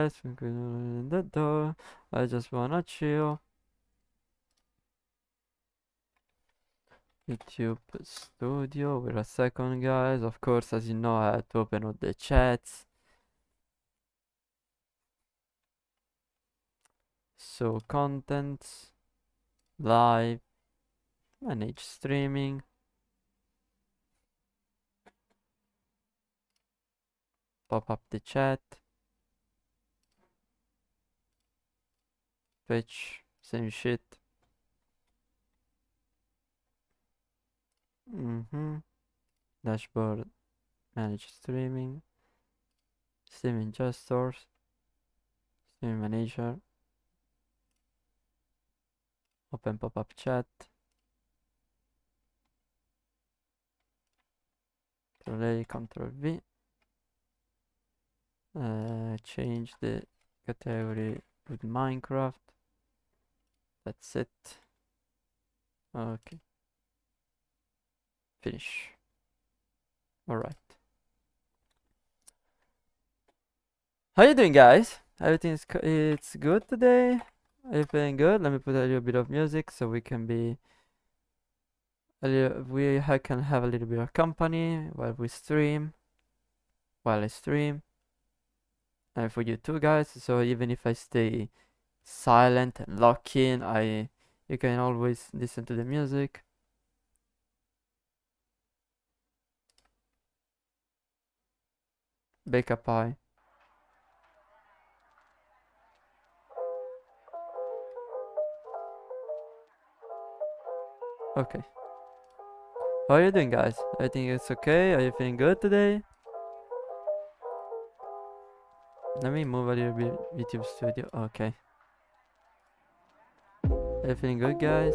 in the door. I just wanna chill. YouTube Studio. Wait a second, guys. Of course, as you know, I had to open up the chats. So, contents, live, manage streaming. Pop up the chat. Twitch, same shit. Dashboard, manage streaming. Streaming gestures. Streaming manager. Open pop-up chat. Ctrl A, Ctrl V. Change the category with Minecraft. That's it. Okay. Finish. Alright. How you doing, guys? Everything's it's good today? Are you feeling good? Let me put a little bit of music so we can be we can have a little bit of company while we stream. While I stream. And for you too, guys. So even if I stay silent and lock in, you can always listen to the music. Bake a pie. Okay. How are you doing, guys? I think it's okay. Are you feeling good today? Let me move a little bit YouTube Studio. Okay. Are you feeling good, guys?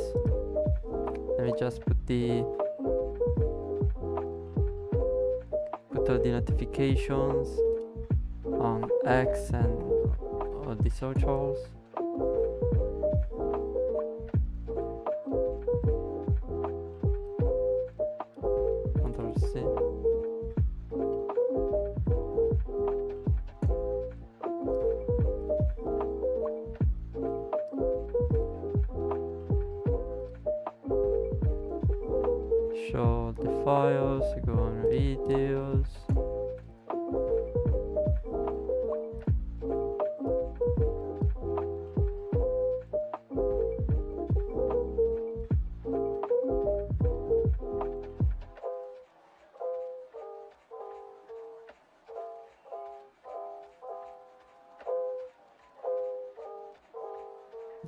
Let me just put all the notifications on X and all the socials. Ctrl C. Show the files, go on videos.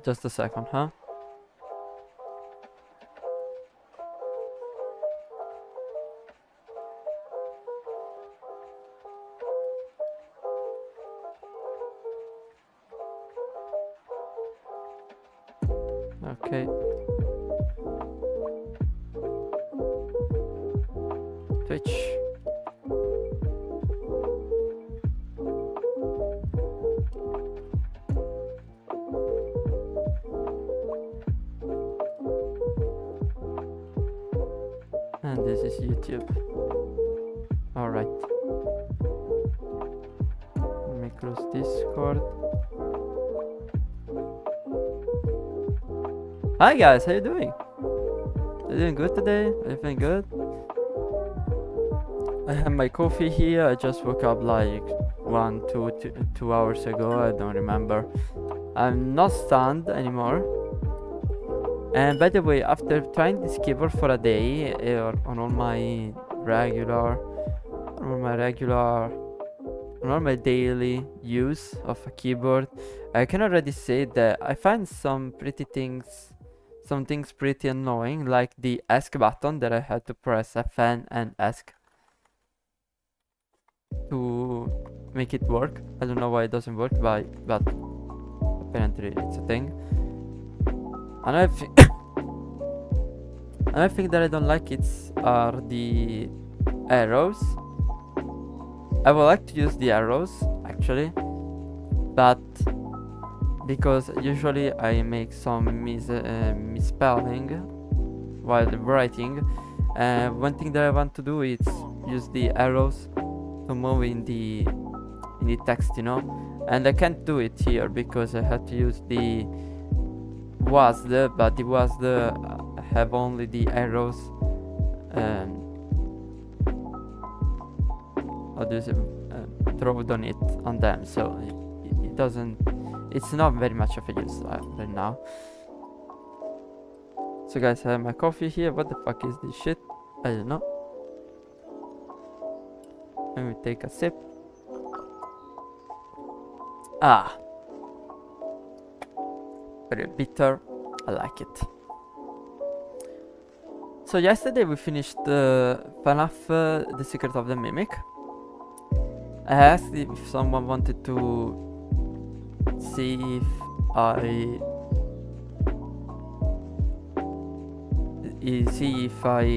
Just a second, huh? Okay. Twitch. And this is YouTube. Alright. Let me close Discord. Hi guys, how you doing? Are you doing good today? Are you feeling good? I have my coffee here. I just woke up like 2 hours ago. I don't remember. I'm not stunned anymore. And by the way, after trying this keyboard for a day on all my daily use of a keyboard, I can already say that I find some things pretty annoying, like the ask button that I had to press Fn and ask to make it work. I don't know why it doesn't work, but apparently it's a thing. Another thing that I don't like are the arrows. I would like to use the arrows actually, but because usually I make some misspelling while writing, one thing that I want to do is use the arrows to move in the text, you know. and I can't do it here because I had to use the WASD, but the WASD have only the arrows how do you say, drawn on it on them, so it doesn't, it's not very much of a use right now. So guys, I have my coffee here. What the fuck is this shit? I don't know. Let me take a sip. Ah, very bitter. I like it. So yesterday we finished FNAF The Secret of the Mimic. I asked if someone wanted to see if I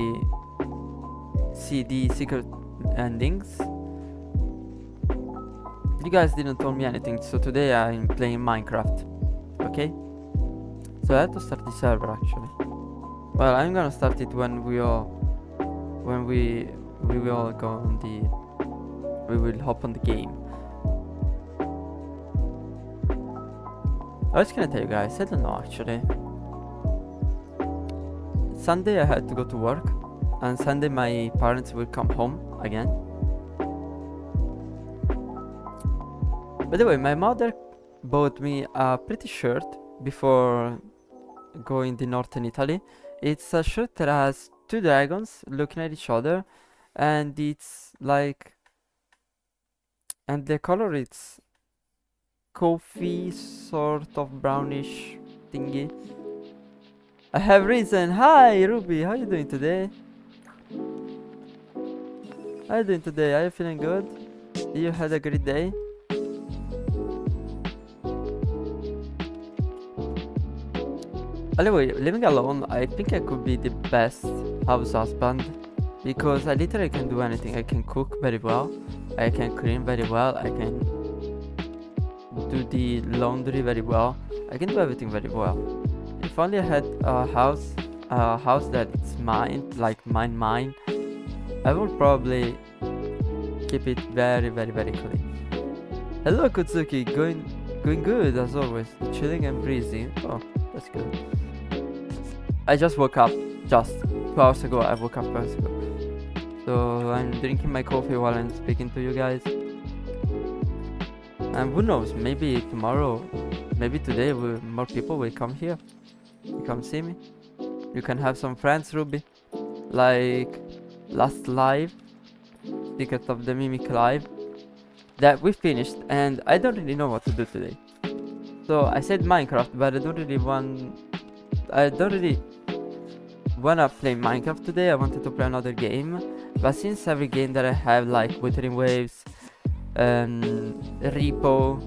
see the secret endings. You guys didn't tell me anything, so today I'm playing Minecraft. Okay? So I have to start the server actually. Well, I'm gonna start it when we will go on the, we will hop on the game. I was gonna tell you guys, I don't know actually. Sunday I had to go to work, and Sunday my parents will come home again. By the way, my mother bought me a pretty shirt before going to northern Italy. It's a shirt that has two dragons looking at each other, and it's like, and the color it's coffee, sort of brownish thingy. I have risen. Hi Ruby, how you doing today? How you doing today? Are you feeling good? You had a great day? Anyway, living alone, I think I could be the best house husband, because I literally can do anything. I can cook very well, I can clean very well, I can do the laundry very well, I can do everything very well. If only I had a house that's mine, like mine, I would probably keep it very, very, very clean. Hello Kuzuki, going good as always, chilling and breezy. Oh, that's good. I just woke up just 2 hours ago. I woke up 2 hours ago. So I'm drinking my coffee while I'm speaking to you guys. And who knows, maybe tomorrow, maybe today more people will come here. You come see me. You can have some friends, Ruby. Like last live, Secret of the Mimic live, that we finished, and I don't really know what to do today. So I said Minecraft, but I don't really wanna play Minecraft today. I wanted to play another game, but since every game that I have, like Wuthering Waves, Repo,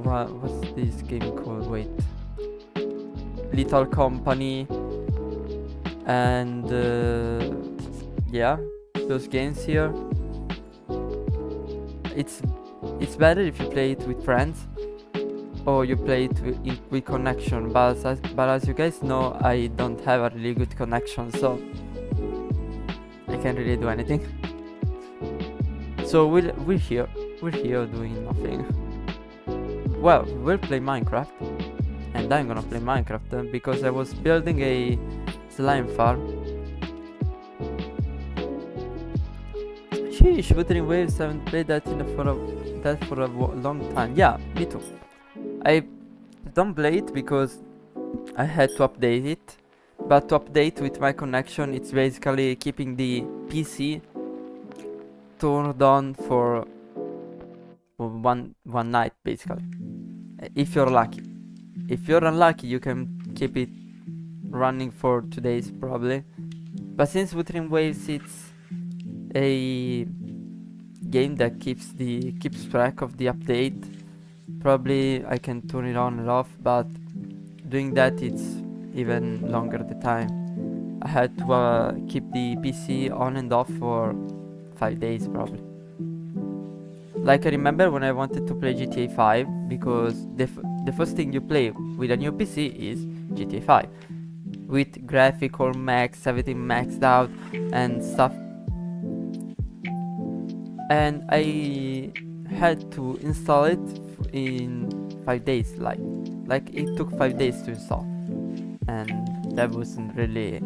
what's this game called? Wait, Little Company, and yeah, those games here. It's better if you play it with friends, or you play it with connection, but as you guys know, I don't have a really good connection, so I can't really do anything. So we're here doing nothing. Well, we'll play Minecraft, and I'm gonna play Minecraft because I was building a slime farm. Sheesh, Wuthering Waves, haven't played that for a long time. Yeah, me too. I don't play it because I had to update it, but to update with my connection, it's basically keeping the PC turned on for one night, basically. If you're lucky. If you're unlucky, you can keep it running for 2 days probably. But since Wuthering Waves, it's a game that keeps track of the update, probably I can turn it on and off, but doing that it's even longer the time. I had to keep the PC on and off for 5 days probably. Like I remember when I wanted to play GTA 5, because the first thing you play with a new PC is GTA 5 with graphical max, everything maxed out and stuff. And I had to install it in 5 days. Like it took 5 days to install, and that wasn't really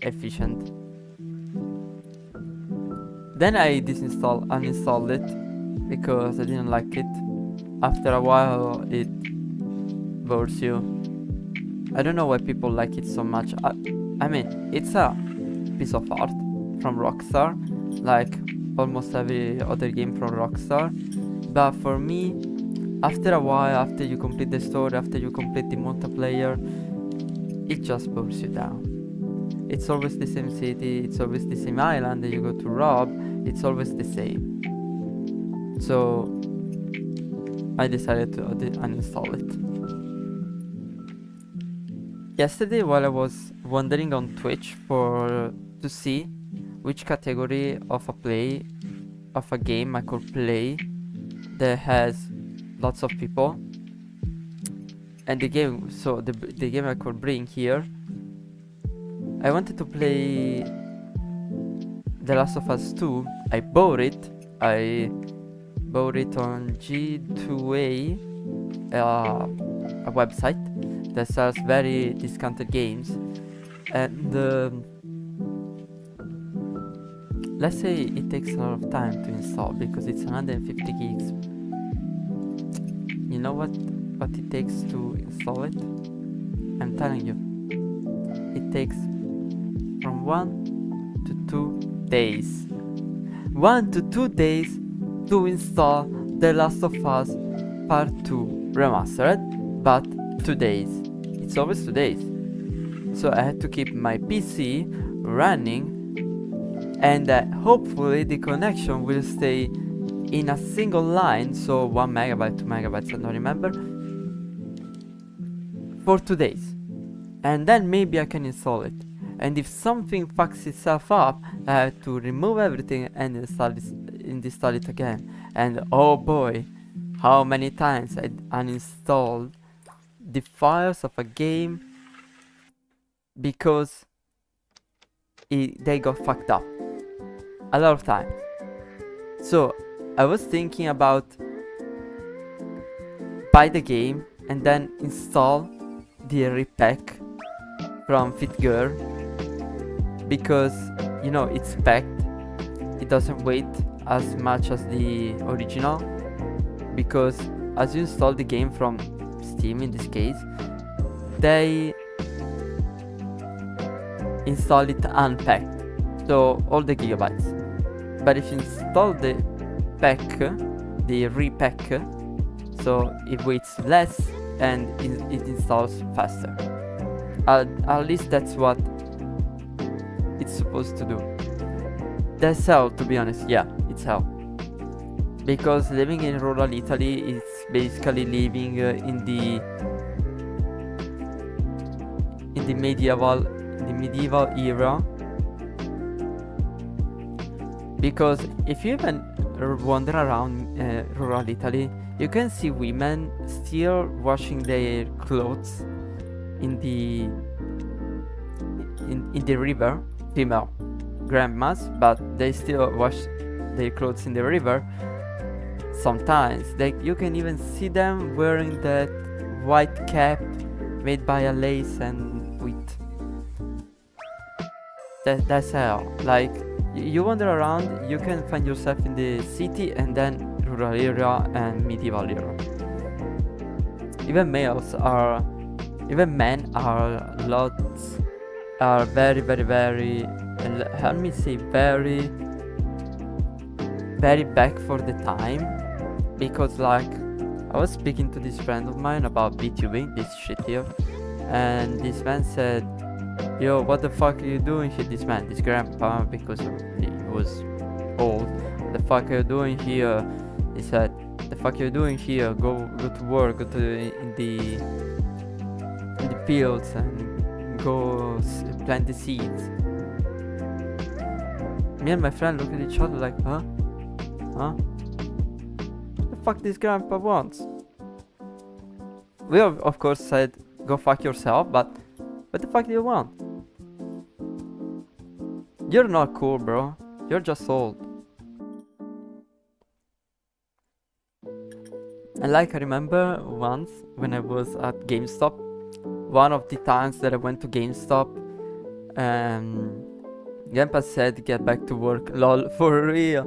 efficient. Then I uninstalled it because I didn't like it. After a while, it bores you. I don't know why people like it so much. I mean, it's a piece of art from Rockstar, like almost every other game from Rockstar. But for me, after a while, after you complete the story, after you complete the multiplayer, it just bores you down. It's always the same city, it's always the same island that you go to rob, it's always the same. So I decided to uninstall it. Yesterday, while I was wandering on Twitch to see which category of a game I could play that has lots of people, and the game I could bring here, I wanted to play The Last of Us 2. I bought it on G2A, a website that sells very discounted games, and let's say it takes a lot of time to install because it's 150 gigs. You know what it takes to install it? I'm telling you, it takes from 1 to 2 days. 1 to 2 days to install The Last of Us Part 2 Remastered, but 2 days. It's always 2 days. So I had to keep my PC running, and hopefully the connection will stay in a single line, so 1 megabyte, 2 megabytes, I don't remember, for 2 days. And then maybe I can install it. And if something fucks itself up, I have to remove everything and install it again. And oh boy, how many times I uninstalled the files of a game because they got fucked up. A lot of times. So I was thinking about buy the game and then install the repack from FitGirl, because you know it's packed, it doesn't weight as much as the original, because as you install the game from Steam in this case, they install it unpacked, so all the gigabytes. But if you install the pack, the repack, so it weighs less and it installs faster. At least that's what it's supposed to do. That's hell, to be honest. Yeah, it's hell. Because living in rural Italy is basically living in the medieval era. Because if you even wander around rural Italy, you can see women still washing their clothes in the river, female grandmas, but they still wash their clothes in the river. Sometimes you can even see them wearing that white cap made by a lace and wheat. That's how, like, you wander around, you can find yourself in the city and then rural area and medieval era. Even men are very, very, very, let me say, very, very back for the time. Because, like, I was speaking to this friend of mine about VTubing, this shit here, and this man said, yo, what the fuck are you doing here? This grandpa, because he was old. What the fuck are you doing here? He said, the fuck are you doing here? Go to work, go to in the fields and go plant the seeds. Me and my friend look at each other like, huh? What the fuck this grandpa wants? We of course said, go fuck yourself, but what the fuck do you want? You're not cool, bro. You're just old. And like I remember once when I was at GameStop, one of the times that I went to GameStop, Grandpa said get back to work, lol, for real.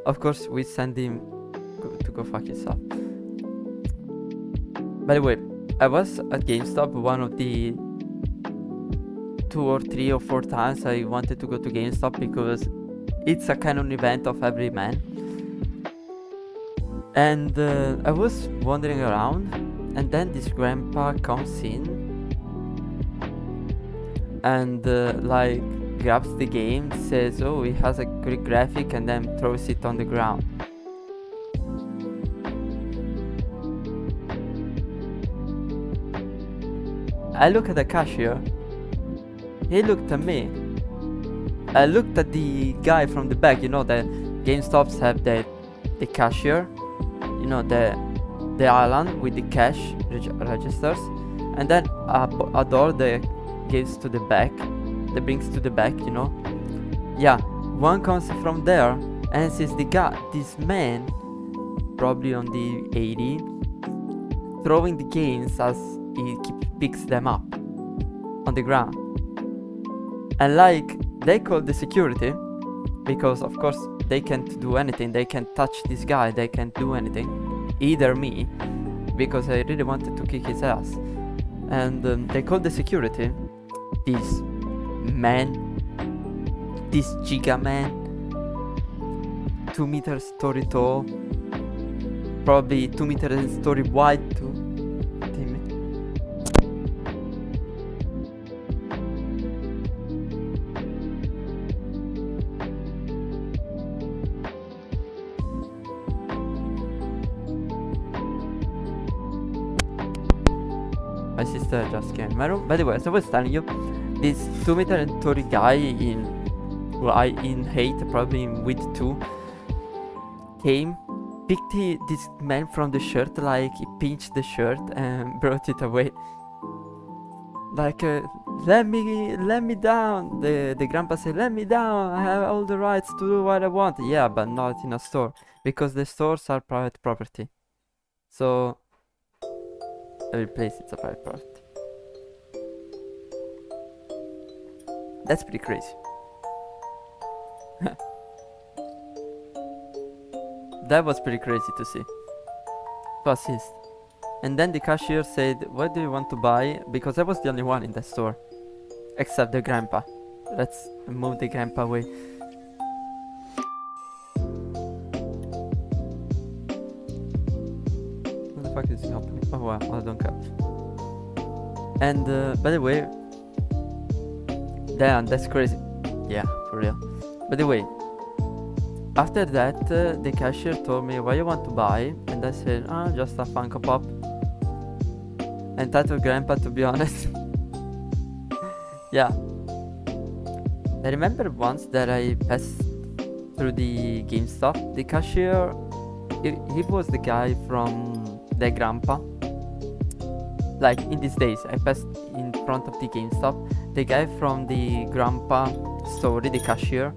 Of course we send him to go fuck yourself. By the way, I was at GameStop one of the 2 or 3 or 4 times I wanted to go to GameStop because it's a kind of event of every man. And I was wandering around, and then this grandpa comes in and like grabs the game, says, "Oh, it has a great graphic," and then throws it on the ground. I look at the cashier. He looked at me. I looked at the guy from the back. You know, the GameStops have the cashier. You know, the island with the cash registers, and then a door that gives to the back, that brings to the back. You know, yeah. One comes from there and sees this man, probably on the 80, throwing the games as he picks them up on the ground. And like they call the security, because of course they can't do anything, they can't touch this guy, they can't do anything, either me, because I really wanted to kick his ass. And they called the security. This giga man, 2 meters story tall, probably 2 meters story wide too. My sister just came in my room. By the way, as I was telling you, this 2 meter and 30 guy in height, probably in width too, came, picked this man from the shirt, like he pinched the shirt and brought it away. Like, let me down. The grandpa said, "Let me down. I have all the rights to do what I want." Yeah, but not in a store, because the stores are private property. So every place it's a private property. That's pretty crazy. That was pretty crazy to see. To assist. And then the cashier said, "What do you want to buy?" Because I was the only one in the store, except the grandpa. Let's move the grandpa away. What the fuck is happening? Oh wow, I don't care. And by the way, damn, that's crazy. Yeah, for real. By the way, after that, the cashier told me, "What you want to buy?" And I said, "Just a Funko Pop." And that was grandpa, to be honest. Yeah. I remember once that I passed through the GameStop. The cashier, he was the guy from the grandpa. Like in these days, I passed in front of the GameStop. The guy from the grandpa store, the cashier,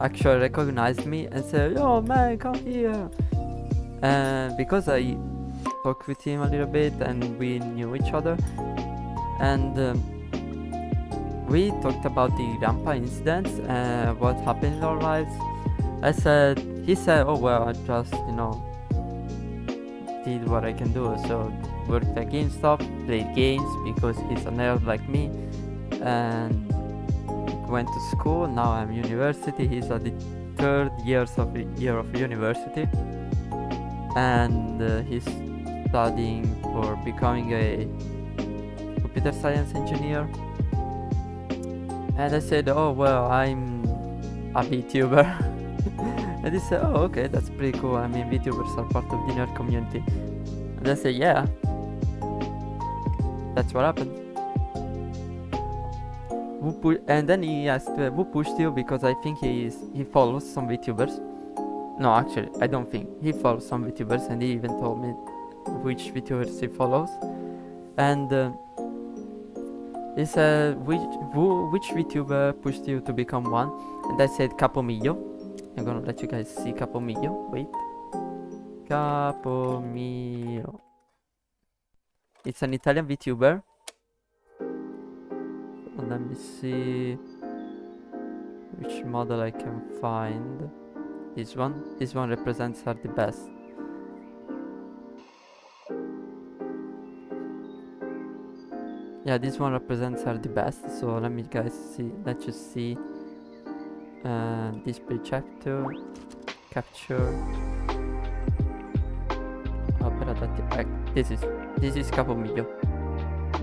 actually recognized me and said, "Oh man, come here." Because I talked with him a little bit and we knew each other, and we talked about the grandpa incidents and what happened in our lives. He said, "Oh well, I just did what I can do." So worked at GameStop, played games because he's a nerd like me, and went to school. Now I'm university. He's at the third year of university, and he's studying for becoming a computer science engineer. And I said, "Oh well, I'm a VTuber." And he said, "Oh okay, that's pretty cool. I mean, VTubers are part of the nerd community." And I said, "Yeah, that's what happened." And then he asked, "Who pushed you?" Because I think he follows some VTubers. No, actually, I don't think. He follows some VTubers, and he even told me which VTubers he follows. And he said, which VTuber pushed you to become one? And I said, Capomillo. I'm gonna let you guys see Capomillo. Wait. Capo mio. It's an Italian VTuber. Let me see which model I can find. This one. This one represents her the best. Yeah, this one represents her the best. So let me guys see. Let you see. Display capture. Opera that this is Capomillo.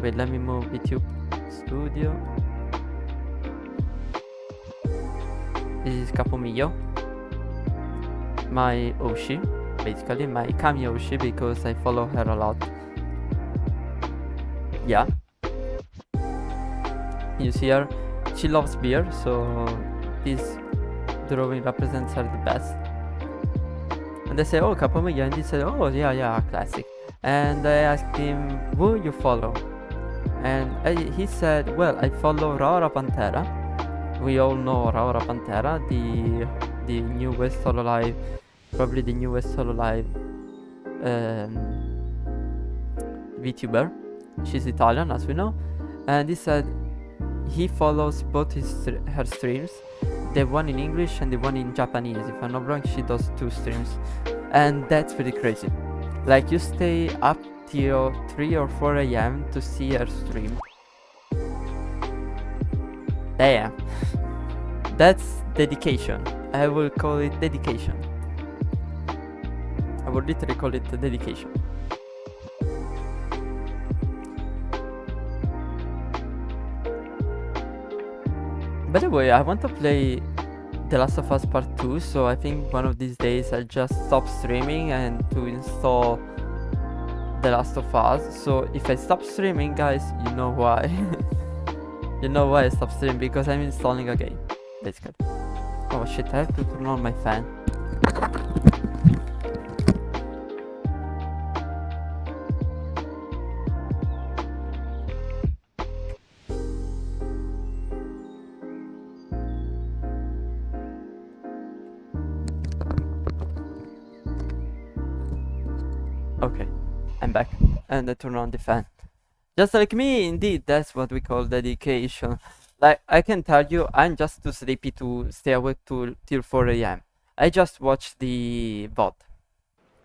Wait, let me move YouTube Studio. This is Capomillo. My Oshi, basically my Kami Oshi, because I follow her a lot. Yeah. You see her, she loves beer, so this drawing represents her the best. And I say, oh, Capomillo, and he said, oh yeah, classic. And I asked him, who you follow? And he said, well, I follow Raora Pantera. We all know Raora Pantera, the newest Hololive, probably the newest Hololive VTuber. She's Italian, as we know. And he said he follows both her streams, the one in English and the one in Japanese. If I'm not wrong, she does 2 streams, and that's pretty crazy. Like, you stay up till 3 or 4 a.m. to see her stream. Damn. That's dedication. I will call it dedication. I would literally call it dedication. By the way, I want to play The Last of Us Part 2, so I think one of these days I'll just stop streaming and to install The Last of Us. So if I stop streaming, guys, you know why. You know why I stopped streaming, because I'm installing a game, basically. Oh shit, I have to turn on my fan. Okay, I'm back, and I turn on the fan. Just like me, indeed, that's what we call dedication. Like, I can tell you, I'm just too sleepy to stay awake till 4 a.m. I just watch the VOD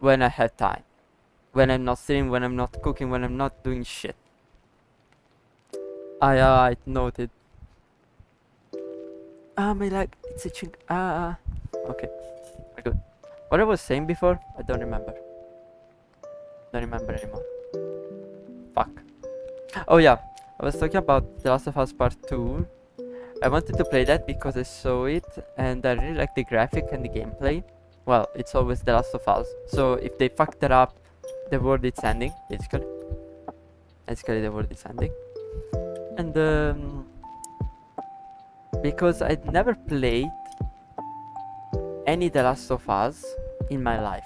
when I have time. When I'm not streaming, when I'm not cooking, when I'm not doing shit. I noted. My leg, it's itching. Okay, we're good. What I was saying before, I don't remember. Don't remember anymore. Fuck. Oh yeah, I was talking about The Last of Us Part 2. I wanted to play that because I saw it and I really like the graphic and the gameplay. Well, it's always The Last of Us, so if they fuck that up, the world is ending, basically. Basically, the world is ending. And because I'd never played any The Last of Us in my life.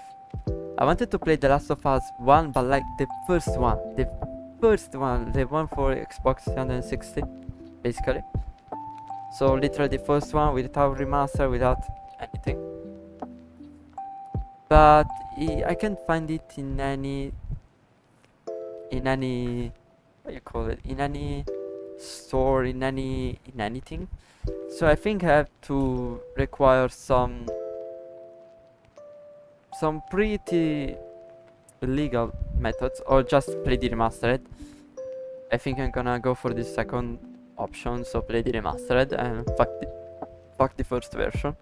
I wanted to play The Last of Us 1, but like the first one, the one for Xbox 360, basically. So literally the first one without remaster, without anything. But I can't find it in any what you call it, in any store, in anything. So I think I have to require some pretty illegal methods, or just play the remastered. I think I'm gonna go for the second option, so play the remastered and fuck the first version.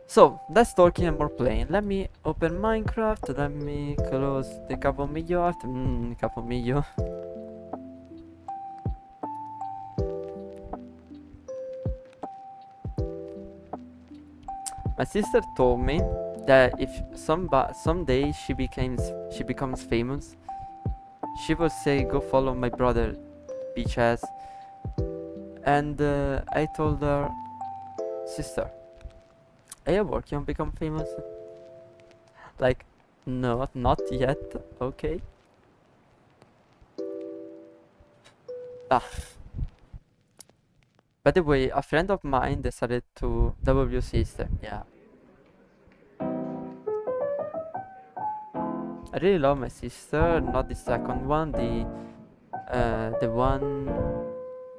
So, less talking and more playing. Let me open Minecraft, let me close the Capomillo art. Capomillo. My sister told me that if someday she becomes famous, she would say, go follow my brother, bitch ass. And I told her, sister, are you working on become famous? Like, no, not yet, okay. By the way, a friend of mine decided to W system. Yeah. I really love my sister, not the second one, the one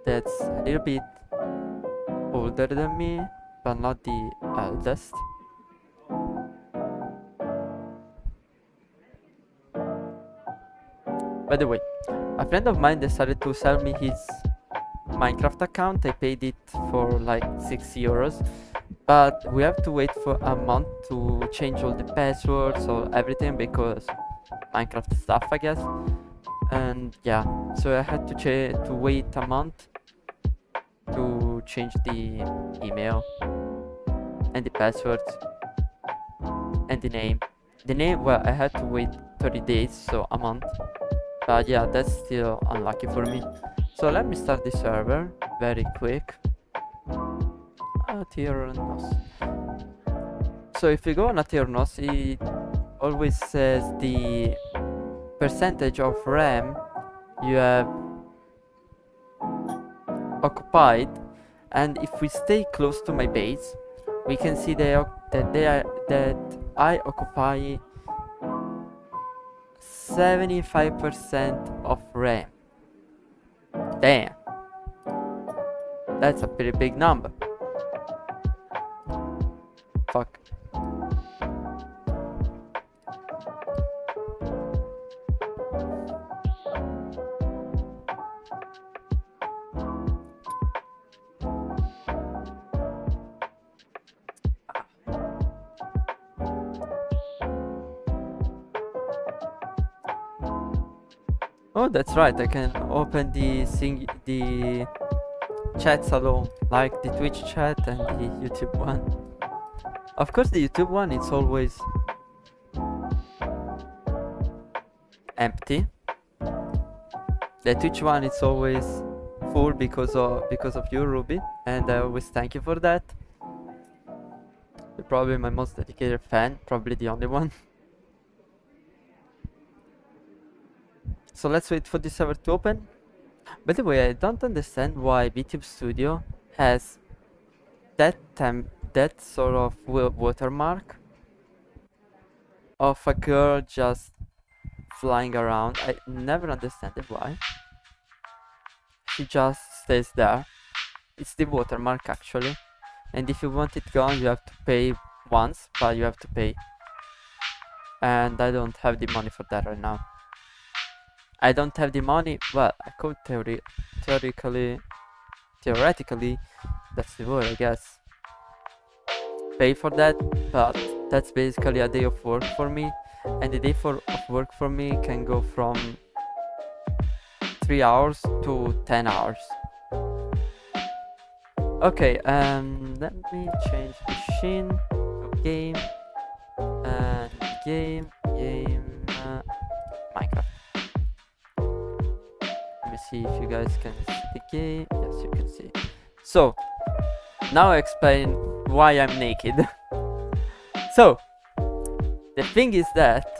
that's a little bit older than me, but not the eldest. By the way, a friend of mine decided to sell me his Minecraft account. I paid it for like 6 euros, but we have to wait for a month to change all the passwords or everything because Minecraft stuff, I guess. And yeah, so I had to wait a month to change the email and the passwords and the name. The name, well, I had to wait 30 days, so a month. But yeah, that's still unlucky for me. So let me start the server very quick. Atirnos. So if you go on Atirnos, it always says the percentage of RAM you have occupied, and if we stay close to my base, we can see that I occupy 75% of RAM. Damn, that's a pretty big number. Fuck. Oh, that's right, I can open the chats alone, like the Twitch chat and the YouTube one. Of course, the YouTube one is always empty. The Twitch one is always full because of you, Ruby, and I always thank you for that. You're probably my most dedicated fan, probably the only one. So let's wait for the server to open. By the way, I don't understand why VTube Studio has that sort of watermark of a girl just flying around. I never understand why. She just stays there. It's the watermark actually. And if you want it gone, you have to pay once, but you have to pay. And I don't have the money for that right now. I don't have the money. Well, I could theoretically, that's the word, I guess, pay for that, but that's basically a day of work for me, and the day of work for me can go from 3 hours to 10 hours. Okay, let me change machine to game and game Minecraft. Let me see if you guys can see the game. Yes, you can see. So now I explain why I'm naked. So the thing is that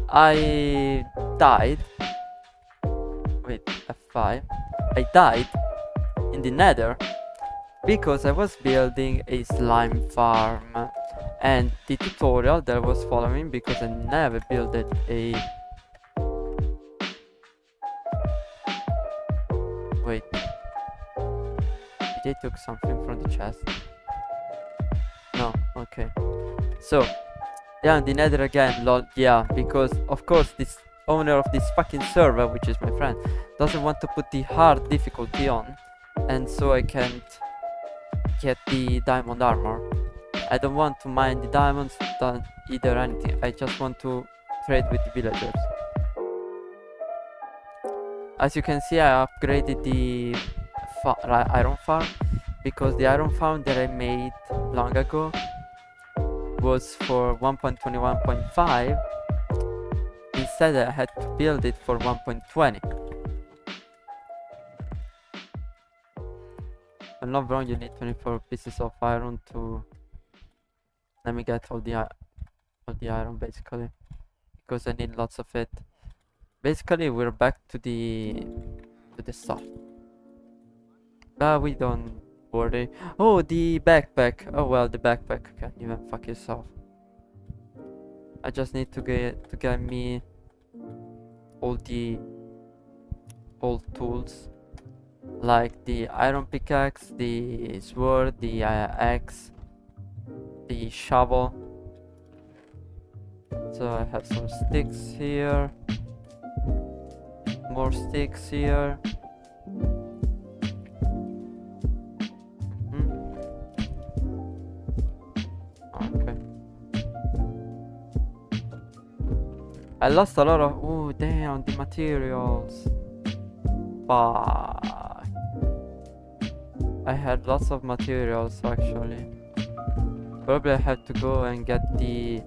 I died with F5. I died in the nether because I was building a slime farm, and the tutorial that I was following, because I never built a wait, did they took something from the chest? No, okay. So yeah, the nether again, lol. Yeah, because of course this owner of this fucking server, which is my friend, doesn't want to put the hard difficulty on, and so I can't get the diamond armor. I don't want to mine the diamonds, don't either anything. I just want to trade with the villagers. As you can see, I upgraded the iron farm, because the iron farm that I made long ago was for 1.21.5. Instead I had to build it for 1.20. I'm not wrong, you need 24 pieces of iron to... Let me get all the iron basically, because I need lots of it. Basically we're back to the start. We don't worry. Oh, the backpack. Oh well, the backpack can even fuck yourself. I just need to get me all the old tools, like the iron pickaxe, the sword, the axe, the shovel. So I have some sticks here, more sticks here. Okay. I lost a lot of. Oh damn, the materials. Fuck. I had lots of materials actually. Probably I have to go and get the.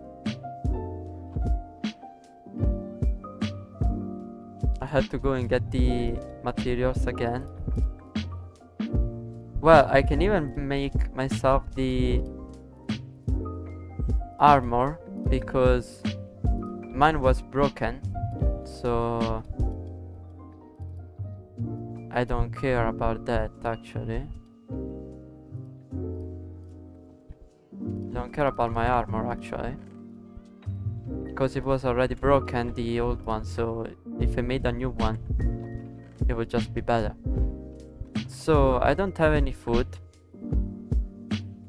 I had to go and get the materials again. Well, I can even make myself the armor because mine was broken, so I don't care about that actually. Don't care about my armor actually, because it was already broken, the old one, so if I made a new one it would just be better. So I don't have any food,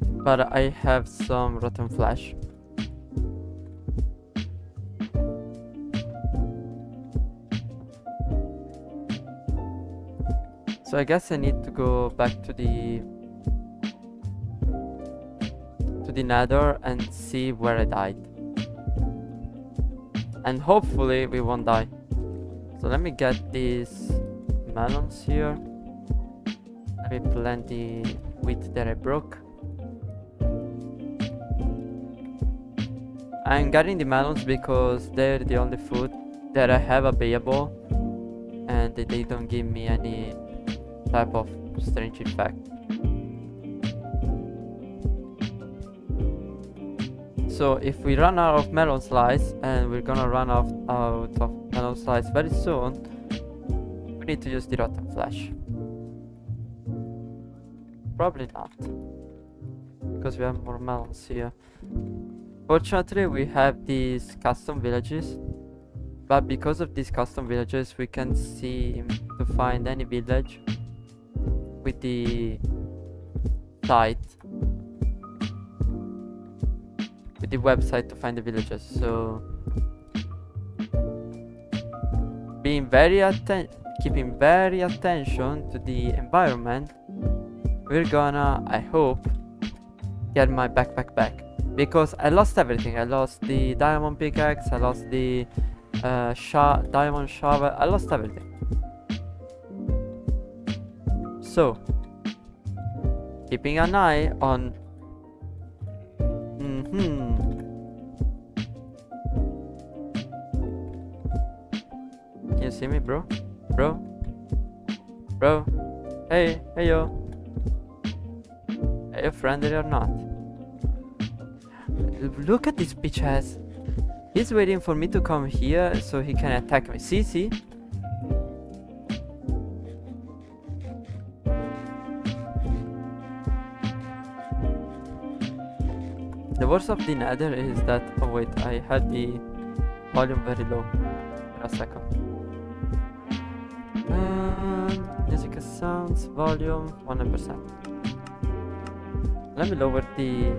but I have some rotten flesh. So I guess I need to go back to the nether and see where I died. And hopefully we won't die. So let me get these melons here. Let me plant the wheat that I broke. I'm getting the melons because they're the only food that I have available, and they don't give me any type of strange effect. So if we run out of melon slice, and we're gonna run out of melon slice very soon, we need to use the rotten flesh. Probably not, because we have more melons here. Fortunately we have these custom villages, but because of these custom villages we can seem to find any village with the site, with the website to find the villages. So keeping very attention to the environment, we're gonna, I hope, get my backpack back, because I lost everything. I lost the diamond pickaxe, I lost the diamond shovel, I lost everything. So keeping an eye on Can you see me, bro? Bro? Hey yo. Are you friendly or not? Look at this bitch ass. He's waiting for me to come here so he can attack me. See? The worst of the nether is that... Oh wait, I had the volume very low. In a second. Music sounds, volume 100%. Let me lower the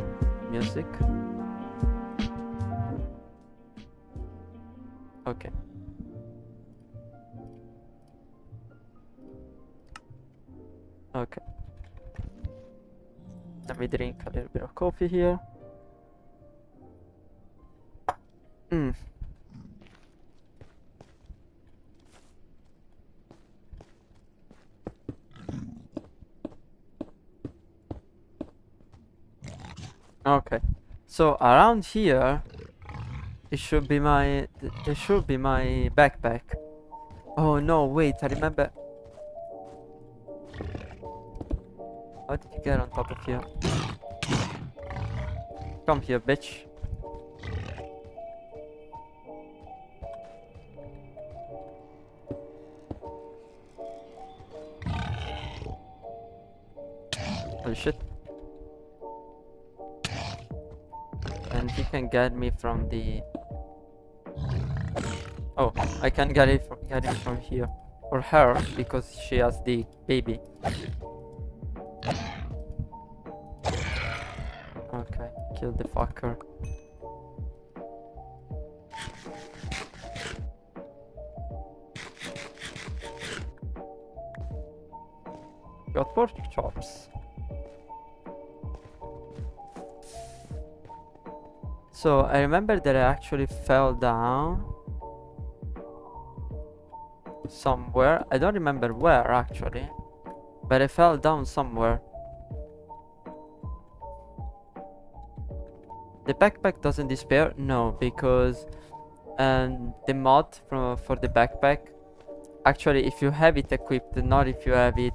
music. Okay. Okay. Let me drink a little bit of coffee here. Okay, so around here, it should be my. There should be my backpack. Oh no! Wait, I remember. How did you get on top of here? Come here, bitch. Holy shit. And he can get me from the... Oh, I can get it from here. Or her, because she has the baby. Okay, kill the fucker. Got pork chops. So I remember that I actually fell down somewhere. I don't remember where actually, but I fell down somewhere. The backpack doesn't disappear? No, because the mod for the backpack, actually if you have it equipped, not if you have it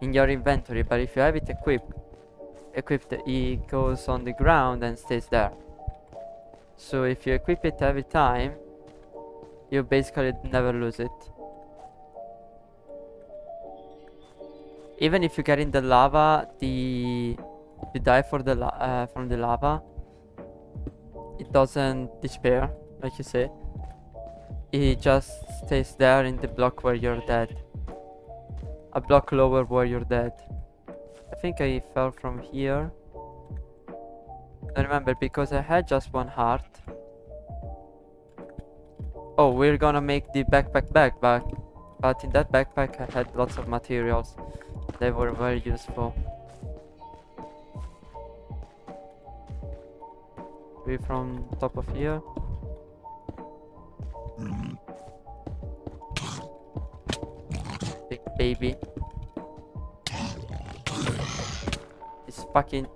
in your inventory, but if you have it equipped, it goes on the ground and stays there. So if you equip it every time, you basically never lose it. Even if you get in the lava, you die from the lava, it doesn't disappear, like you say. It just stays there in the block where you're dead. A block lower where you're dead. I think I fell from here. I remember because I had just one heart. Oh, we're gonna make the backpack but in that backpack I had lots of materials. They were very useful. We from top of here. Big baby. It's fucking...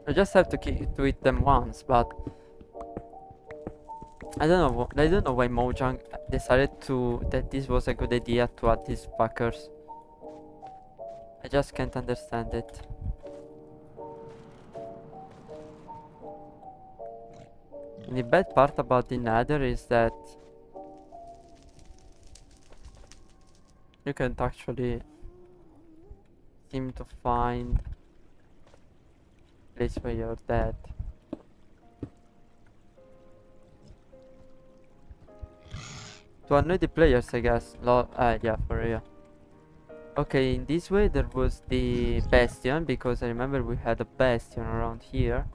I just have to eat them once, but I don't know why Mojang decided that this was a good idea to add these fuckers. I just can't understand it. And the bad part about the Nether is that you can't actually seem to find place where you're dead. To annoy the players, I guess. Yeah, for real. Okay, in this way there was the bastion, because I remember we had a bastion around here.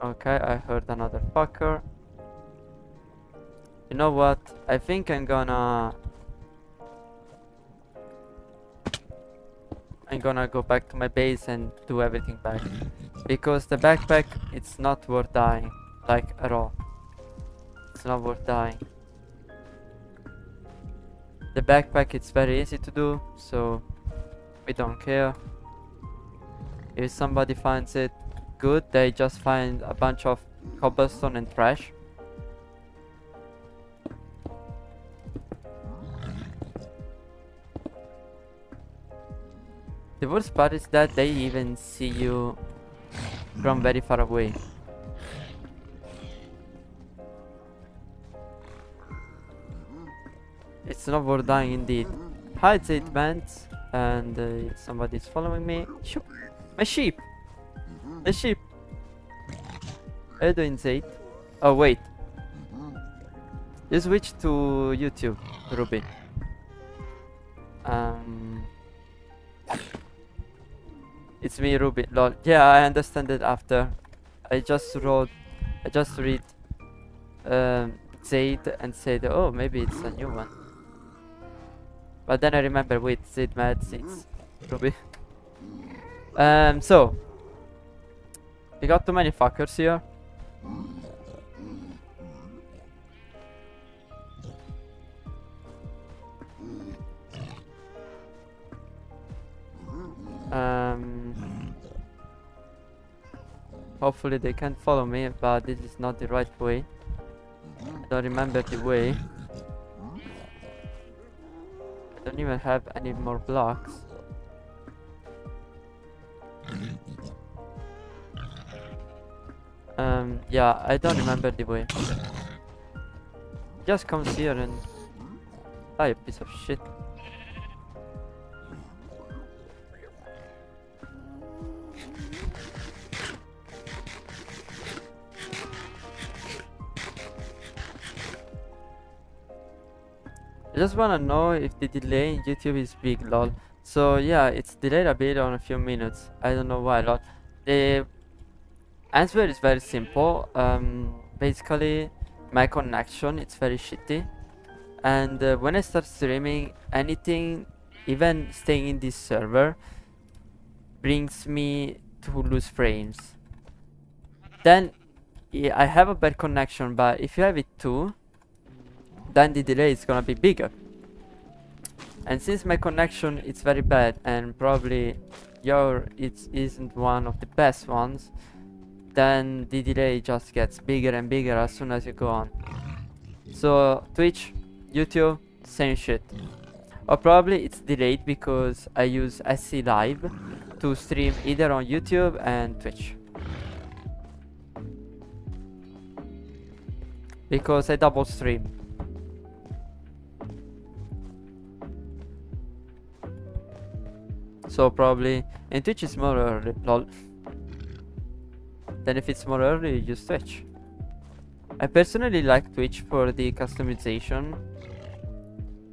Okay, I heard another fucker. You know what? I think I'm gonna go back to my base and do everything back. Because the backpack, it's not worth dying. Like, at all. It's not worth dying. The backpack, it's very easy to do, so we don't care. If somebody finds it good, they just find a bunch of cobblestone and trash. The worst part is that they even see you from very far away. It's not worth dying indeed. Hi, Zayt Vents, and somebody's following me. Shoop! My sheep! The sheep! How are you doing, Zayt? Oh, wait. You switch to YouTube, Ruby. It's me, Ruby. Lol. Yeah, I understand it after. I just read Zaid and said, oh, maybe it's a new one. But then I remember, wait, Zaid Mads, it's Ruby. So we got too many fuckers here. Hopefully they can follow me, but this is not the right way. I don't remember the way. I don't even have any more blocks. Yeah, I don't remember the way. Just comes here and... Ah, you piece of shit. I just wanna know if the delay in YouTube is big, lol. So yeah, it's delayed a bit on a few minutes. I don't know why, lol. The answer is very simple. Basically, my connection it's very shitty, and when I start streaming anything, even staying in this server, brings me to lose frames. Then yeah, I have a bad connection, but if you have it too, then the delay is gonna be bigger. And since my connection is very bad and probably it isn't one of the best ones, then the delay just gets bigger and bigger as soon as you go on. So Twitch, YouTube, same shit. Or probably it's delayed because I use SC Live to stream either on YouTube and Twitch. Because I double stream. So probably, and Twitch is more early, lol. Then if it's more early, use Twitch. I personally like Twitch for the customization,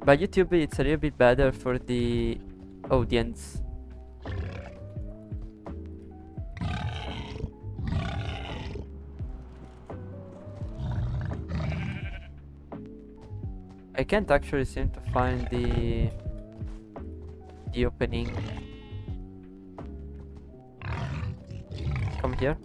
but YouTube it's a little bit better for the audience. I can't actually seem to find the opening. Come here.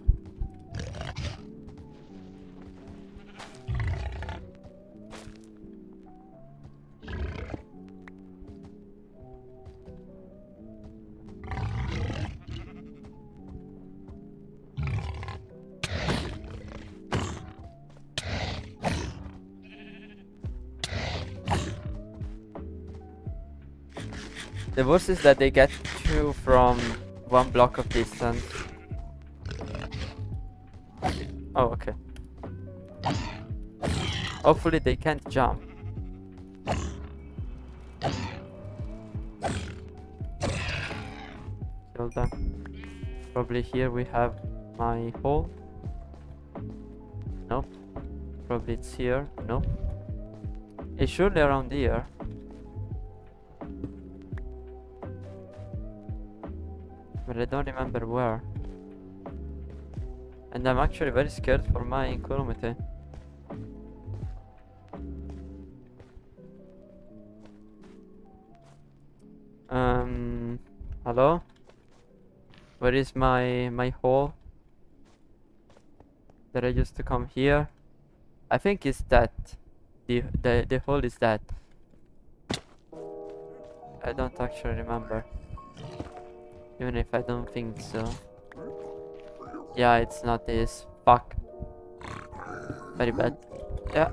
The worst is that they get you from one block of distance. Oh, okay. Hopefully they can't jump. Kill them. Probably here we have my hole. Nope. Probably it's here. Nope. It's surely around here. But I don't remember where. And I'm actually very scared for my incolumitee. Hello? Where is my hole? That I used to come here? I think it's that. The hole is that. I don't actually remember. Even if I don't think so. Yeah, it's not this. Fuck. Very bad. Yeah.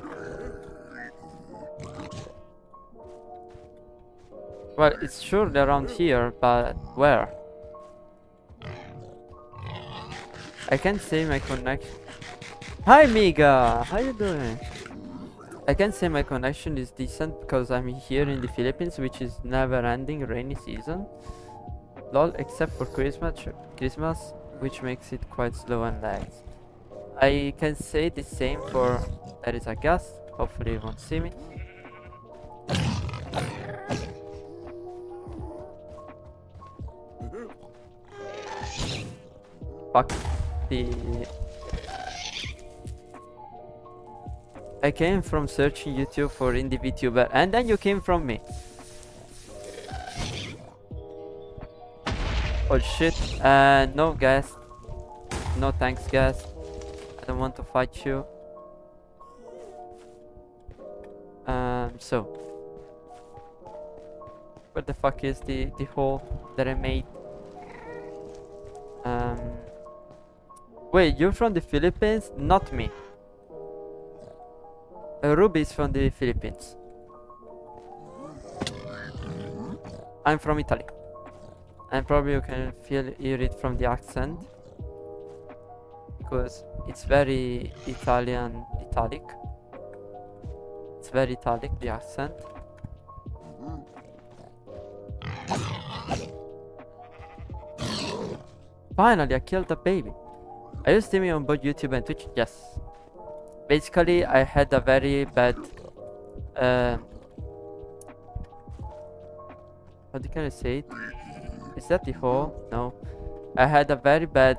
Well, it's surely around here, but where? I can't say my connection. Hi, Miga! How you doing? I can say my connection is decent because I'm here in the Philippines, which is never-ending rainy season. Lol, except for Christmas, which makes it quite slow and lags. I can say the same for... There is a gas. Hopefully you won't see me. Fuck. I came from searching YouTube for indie VTuber, and then you came from me. Oh shit, no gas. No thanks, gas. I don't want to fight you. So. Where the fuck is the hole that I made? Wait, you're from the Philippines? Not me. Ruby is from the Philippines. I'm from Italy. And probably you can hear it from the accent. because it's very Italic. It's very Italic, the accent. Finally, I killed a baby. Are you streaming on both YouTube and Twitch? Yes. Basically, I had a very bad... how can I say it? Is that the hole? No. I had a very bad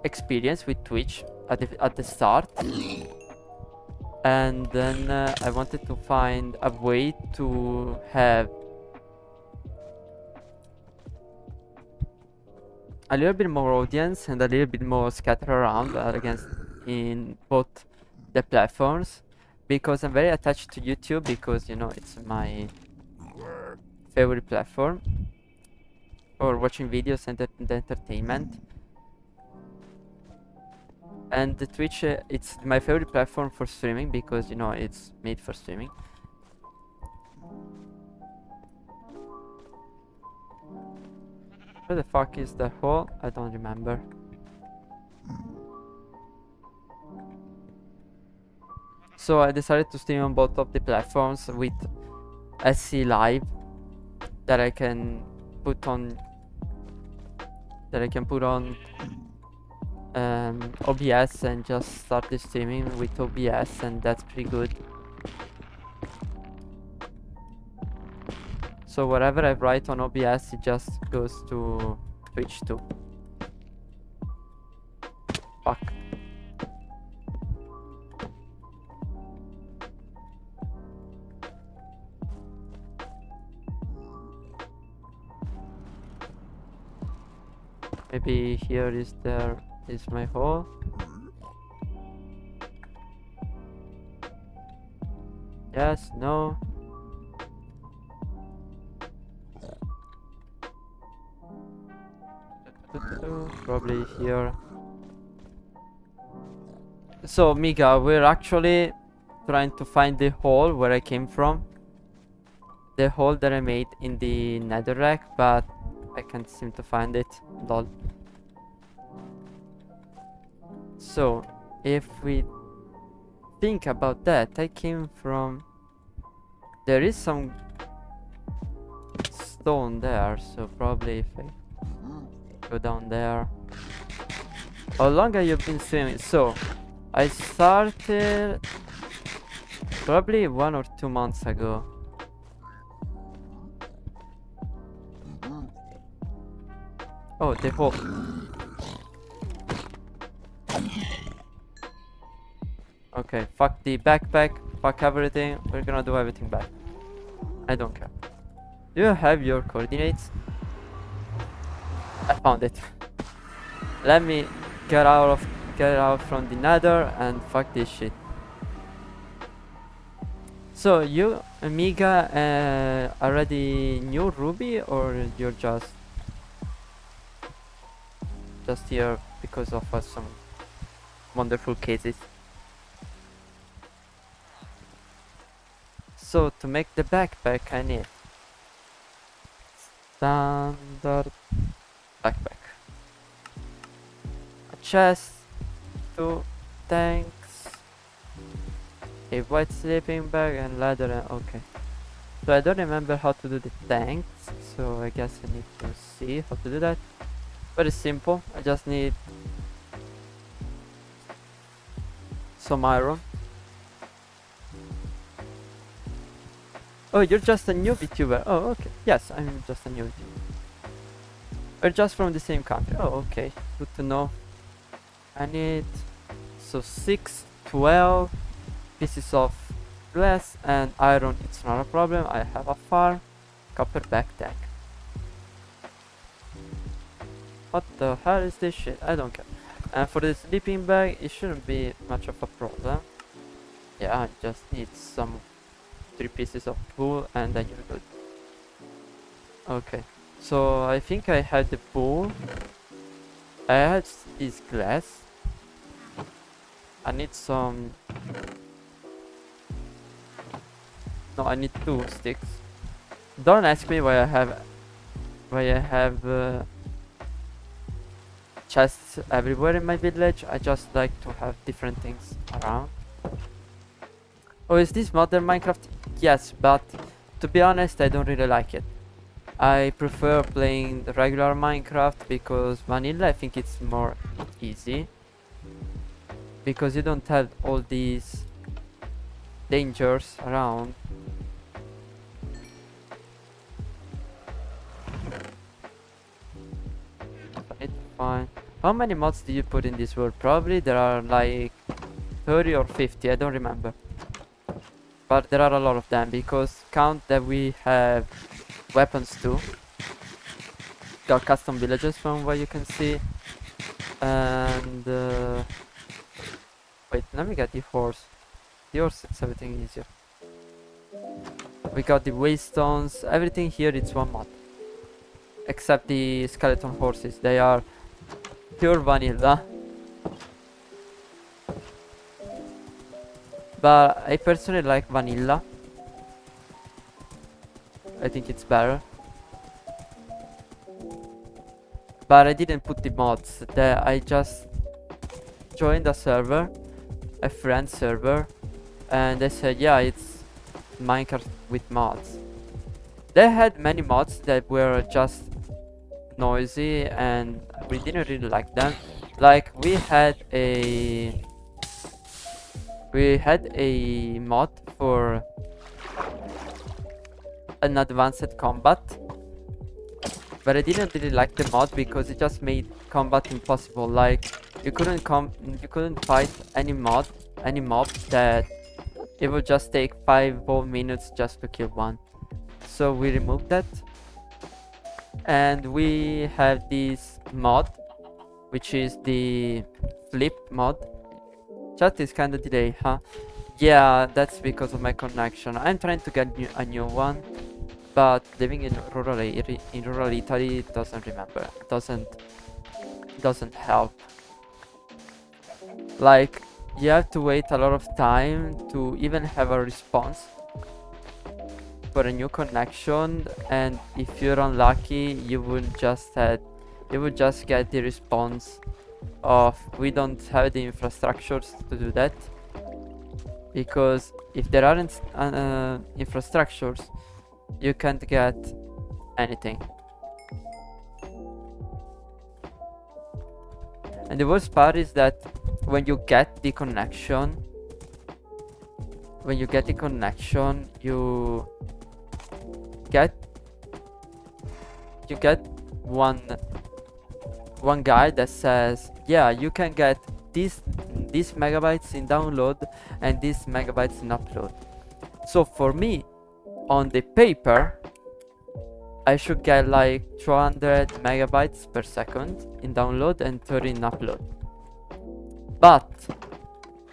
experience with Twitch at the start. And then I wanted to find a way to have a little bit more audience and a little bit more scatter around against in both the platforms, because I'm very attached to YouTube, because you know it's my favorite platform for watching videos and the entertainment. And the Twitch, it's my favorite platform for streaming, because you know it's made for streaming. Where the fuck is the hole? I don't remember. So I decided to stream on both of the platforms with SC Live that I can put on OBS and just start the streaming with OBS, and that's pretty good. So whatever I write on OBS, it just goes to Twitch too. Fuck. Maybe here is my hole. Yes, no. Probably here. So Miga, we're actually trying to find the hole where I came from. The hole that I made in the netherrack, but I can't seem to find it. Lol. So if we think about that, I came from... There is some stone there, so probably if I go down there. How long have you been streaming? So I started probably 1 or 2 months ago. Oh, the hole. Okay, fuck the backpack, fuck everything. We're gonna do everything back. I don't care. Do you have your coordinates? I found it. Let me get out from the nether and fuck this shit. So you, Amiga, already knew Ruby, or you're just here because of some wonderful cases? So to make the backpack, I need standard backpack, a chest, 2 tanks, a white sleeping bag, and leather. And okay, so I don't remember how to do the tanks, so I guess I need to see how to do that. Very simple. I just need some iron. Oh, you're just a new VTuber. Oh, okay. Yes, I'm just a new VTuber. We're just from the same country. Oh, okay. Good to know. I need 12 pieces of glass and iron. It's not a problem. I have a farm. Copper backpack. What the hell is this shit? I don't care. And for the sleeping bag, it shouldn't be much of a problem. Yeah, I just need 3 pieces of wool and then you're good. Okay, so I think I had the wool. I had this glass. I need some... No, I need 2 sticks. Don't ask me why I have chests everywhere in my village. I just like to have different things around. Oh, is this modern Minecraft? Yes, but to be honest, I don't really like it. I prefer playing the regular Minecraft because vanilla, I think it's more easy. Because you don't have all these dangers around. It's fine. How many mods did you put in this world? Probably there are like 30 or 50, I don't remember. But there are a lot of them, because count that we have weapons too. Got custom villages from what you can see. And wait, let me get the horse. The horse makes everything easier. We got the waystones. Everything here it's one mod. Except the skeleton horses. They are pure vanilla. But I personally like vanilla. I think it's better. But I didn't put the mods. I just joined a server, a friend server, and they said, yeah, it's Minecraft with mods. They had many mods that were just noisy and we didn't really like them. Like we had a mod for an advanced combat, but I didn't really like the mod because it just made combat impossible. Like you couldn't fight any mob that it would just take 5 whole minutes just to kill one. So we removed that, and we have this mod, which is the flip mod. Chat is kinda delayed, huh? Yeah, that's because of my connection. I'm trying to get a new one, but living in rural Italy doesn't help. Like you have to wait a lot of time to even have a response for a new connection, and if you're unlucky, you will just get the response of we don't have the infrastructures to do that, because if there aren't infrastructures, you can't get anything. And the worst part is that when you get the connection, you get one guy that says, yeah, you can get these megabytes in download and these megabytes in upload. So for me, on the paper, I should get like 200 megabytes per second in download and 30 in upload. But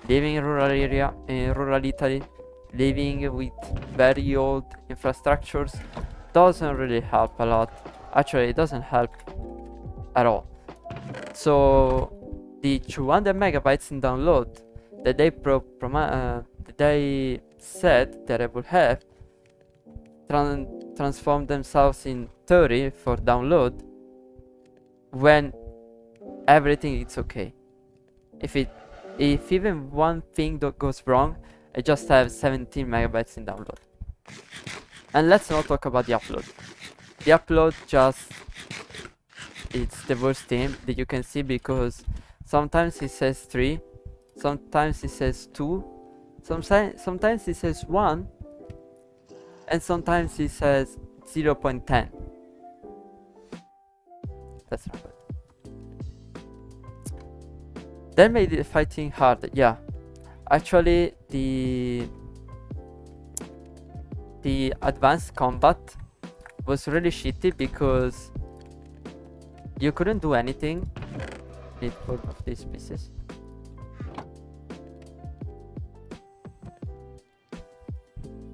living in rural Italy, living with very old infrastructures doesn't really help a lot. Actually, it doesn't help at all. So the 200 megabytes in download that they said that I would have transform themselves in 30 for download when everything is okay. If even one thing goes wrong, I just have 17 megabytes in download. And let's not talk about the upload. The upload it's the worst thing that you can see, because sometimes it says 3, sometimes it says 2, sometimes it says 1, and sometimes it says 0.10. That's not good. That made the fighting hard. Yeah, actually the advanced combat was really shitty because you couldn't do anything. Need 4 of these pieces.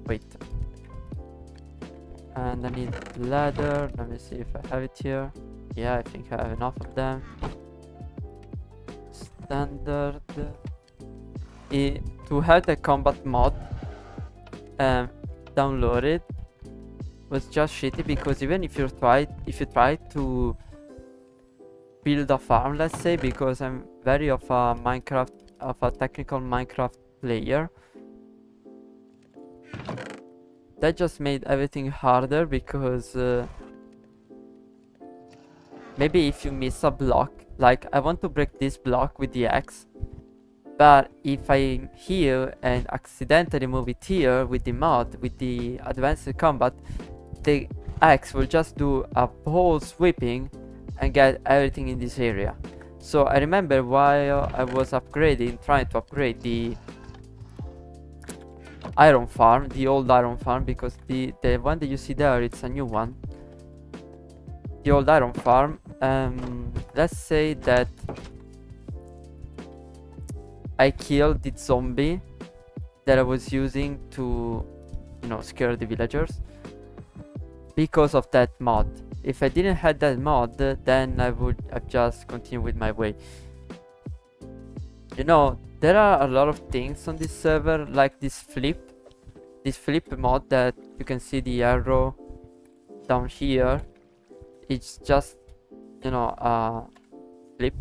Wait. And I need ladder. Let me see if I have it here. Yeah, I think I have enough of them. Standard. To have the combat mod downloaded was just shitty, because even if you try to build a farm, let's say, because I'm very of a technical Minecraft player. That just made everything harder because maybe if you miss a block, like I want to break this block with the axe, but if I'm here and accidentally move it here with the mod, with the advanced combat, the axe will just do a whole sweeping and get everything in this area. So I remember while I was upgrading, trying to upgrade the iron farm, the old iron farm, because the one that you see there, it's a new one. The old iron farm, let's say that I killed the zombie that I was using to, you know, scare the villagers because of that mod. If I didn't have that mod, then I would have just continued with my way. You know, there are a lot of things on this server, like this flip mod that you can see the arrow down here. It's just, you know, a flip,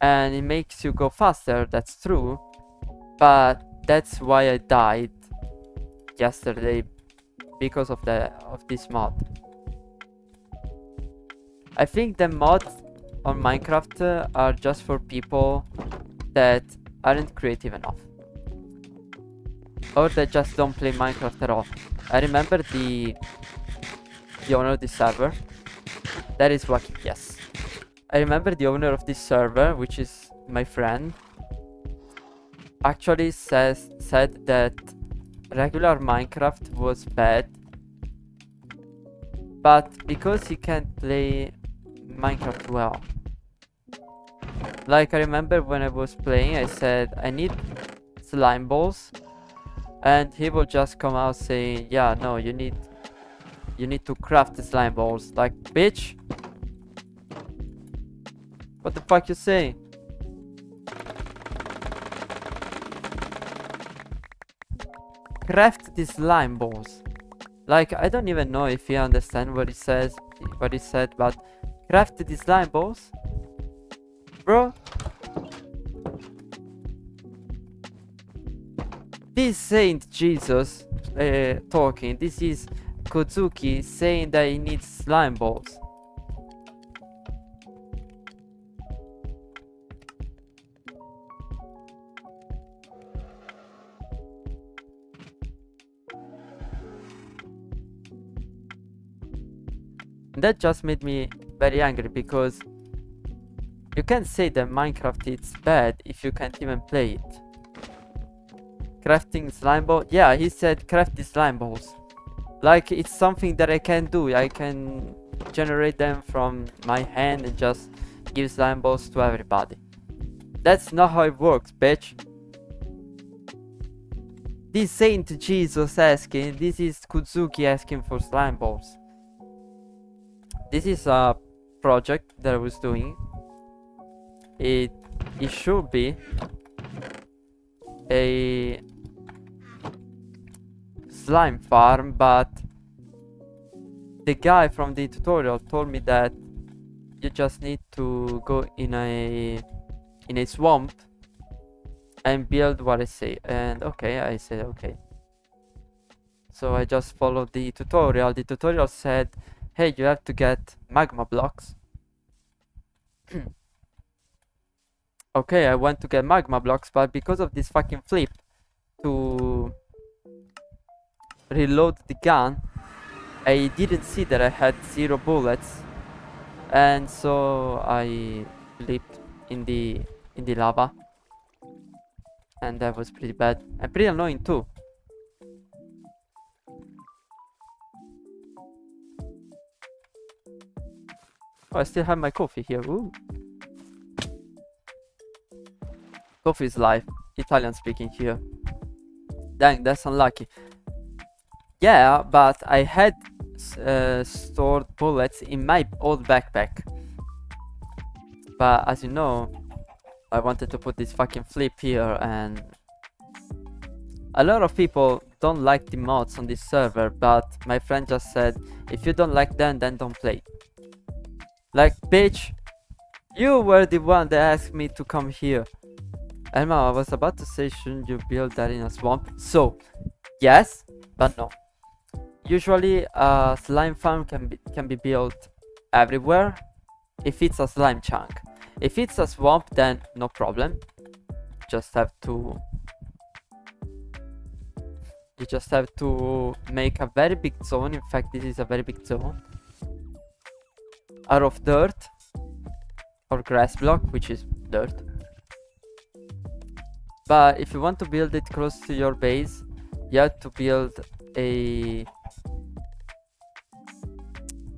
and it makes you go faster. That's true, but that's why I died yesterday, because of this mod. I think the mods on Minecraft are just for people that aren't creative enough, or that just don't play Minecraft at all. I remember the owner of this server. That is wacky, yes. I remember the owner of this server, which is my friend, actually said that regular Minecraft was bad, but because he can't play Minecraft well. Like, I remember when I was playing, I said I need slime balls, and he will just come out saying, yeah, no, you need to craft the slime balls. Like, bitch, what the fuck you saying? Craft the slime balls. Like, I don't even know if he understands what he said, but craft the slime balls, bro. This Saint Jesus talking. This is NotKuzuki saying that he needs slime balls. That just made me very angry, because you can't say that Minecraft is bad if you can't even play it. Crafting slime ball? Yeah, he said craft the slime balls. Like, it's something that I can do. I can generate them from my hand and just give slime balls to everybody. That's not how it works, bitch. This Saint Jesus asking, this is NotKuzuki asking for slime balls. This is a project that I was doing. It should be a slime farm, but the guy from the tutorial told me that you just need to go in a swamp and build what I say. And okay, I said okay. So I just followed the tutorial. The tutorial said, hey, you have to get magma blocks. Okay, I went to get magma blocks, but because of this fucking flip to reload the gun, I didn't see that I had 0 bullets, and so I flipped in the lava, and that was pretty bad and pretty annoying too. Oh, I still have my coffee here. Ooh. Coffee is life. Italian speaking here. Dang, that's unlucky. Yeah, but I had stored bullets in my old backpack. But as you know, I wanted to put this fucking flip here, and a lot of people don't like the mods on this server, but my friend just said, if you don't like them, then don't play. Like, bitch, you were the one that asked me to come here. Elma, I was about to say, shouldn't you build that in a swamp? So, yes, but no. Usually, a slime farm can be built everywhere if it's a slime chunk. If it's a swamp, then no problem. Just have to. You just have to make a very big zone. In fact, this is a very big zone out of dirt or grass block, which is dirt. But if you want to build it close to your base, you have to build a.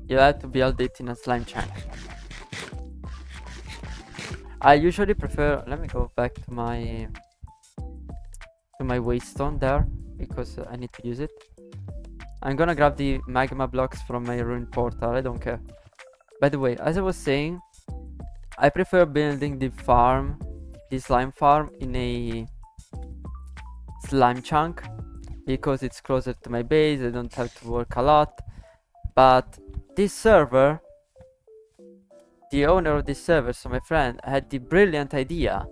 You have to build it in a slime chunk. I usually prefer. Let me go back to my waystone there because I need to use it. I'm gonna grab the magma blocks from my ruined portal. I don't care. By the way, as I was saying, I prefer building the slime farm in a slime chunk because it's closer to my base. I don't have to work a lot. But this server, the owner of this server, so my friend, had the brilliant idea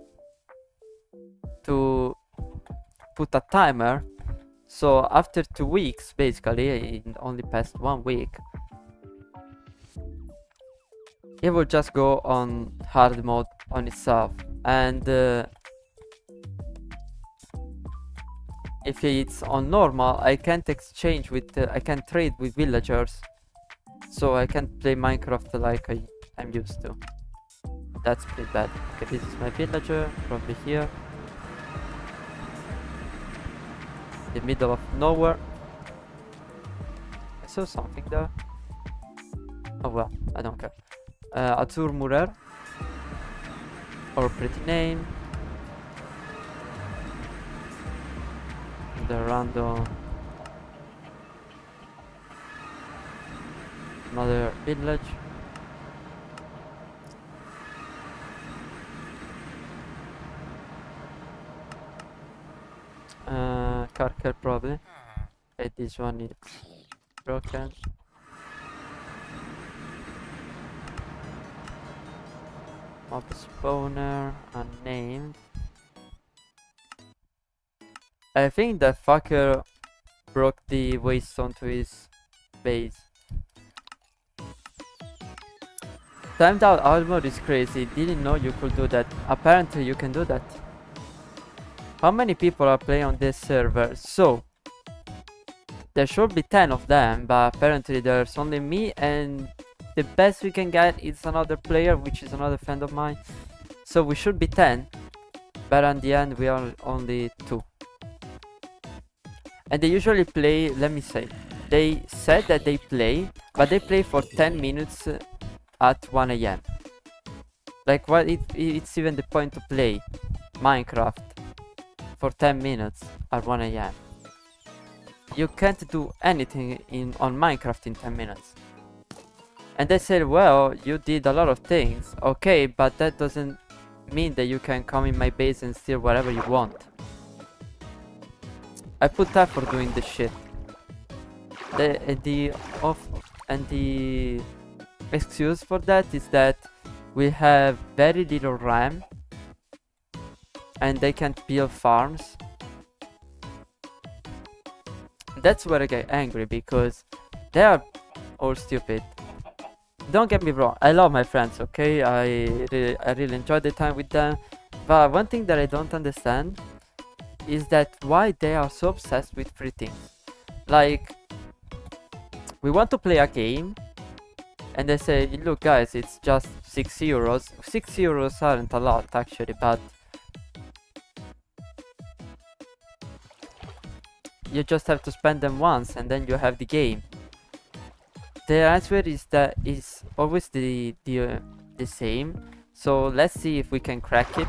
to put a timer. So after 2 weeks, basically, it only passed 1 week, it will just go on hard mode on itself. And if it's on normal, I can't exchange with, I can't trade with villagers. So I can't play Minecraft like I'm used to. That's pretty bad. Okay, this is my villager, probably here. The middle of nowhere. I saw something there. Oh well, I don't care. Azur Murer. Or pretty name. The random. Another village. Carker probably. Okay, this one is broken. Mob spawner unnamed. I think that fucker broke the waystone to his base. Timed out armor is crazy. Didn't know you could do that. Apparently you can do that. How many people are playing on this server? So there should be 10 of them, but apparently there's only me, and the best we can get is another player, which is another friend of mine. So we should be 10, but in the end we are only 2. And they usually play, let me say, they said that they play, but they play for 10 minutes at 1 AM. Like, what it's even the point to play Minecraft for 10 minutes at 1 AM? You can't do anything on Minecraft in 10 minutes. And they said, well, you did a lot of things. Okay, but that doesn't mean that you can come in my base and steal whatever you want. I put effort doing this shit. The excuse for that is that we have very little RAM and they can't build farms. That's where I get angry, because they are all stupid. Don't get me wrong, I love my friends, okay? I really enjoy the time with them. But one thing that I don't understand is that why they are so obsessed with free things. Like, we want to play a game and they say, look guys, it's just 6 euros. 6 euros aren't a lot actually, but you just have to spend them once and then you have the game. The answer is always the same. So let's see if we can crack it.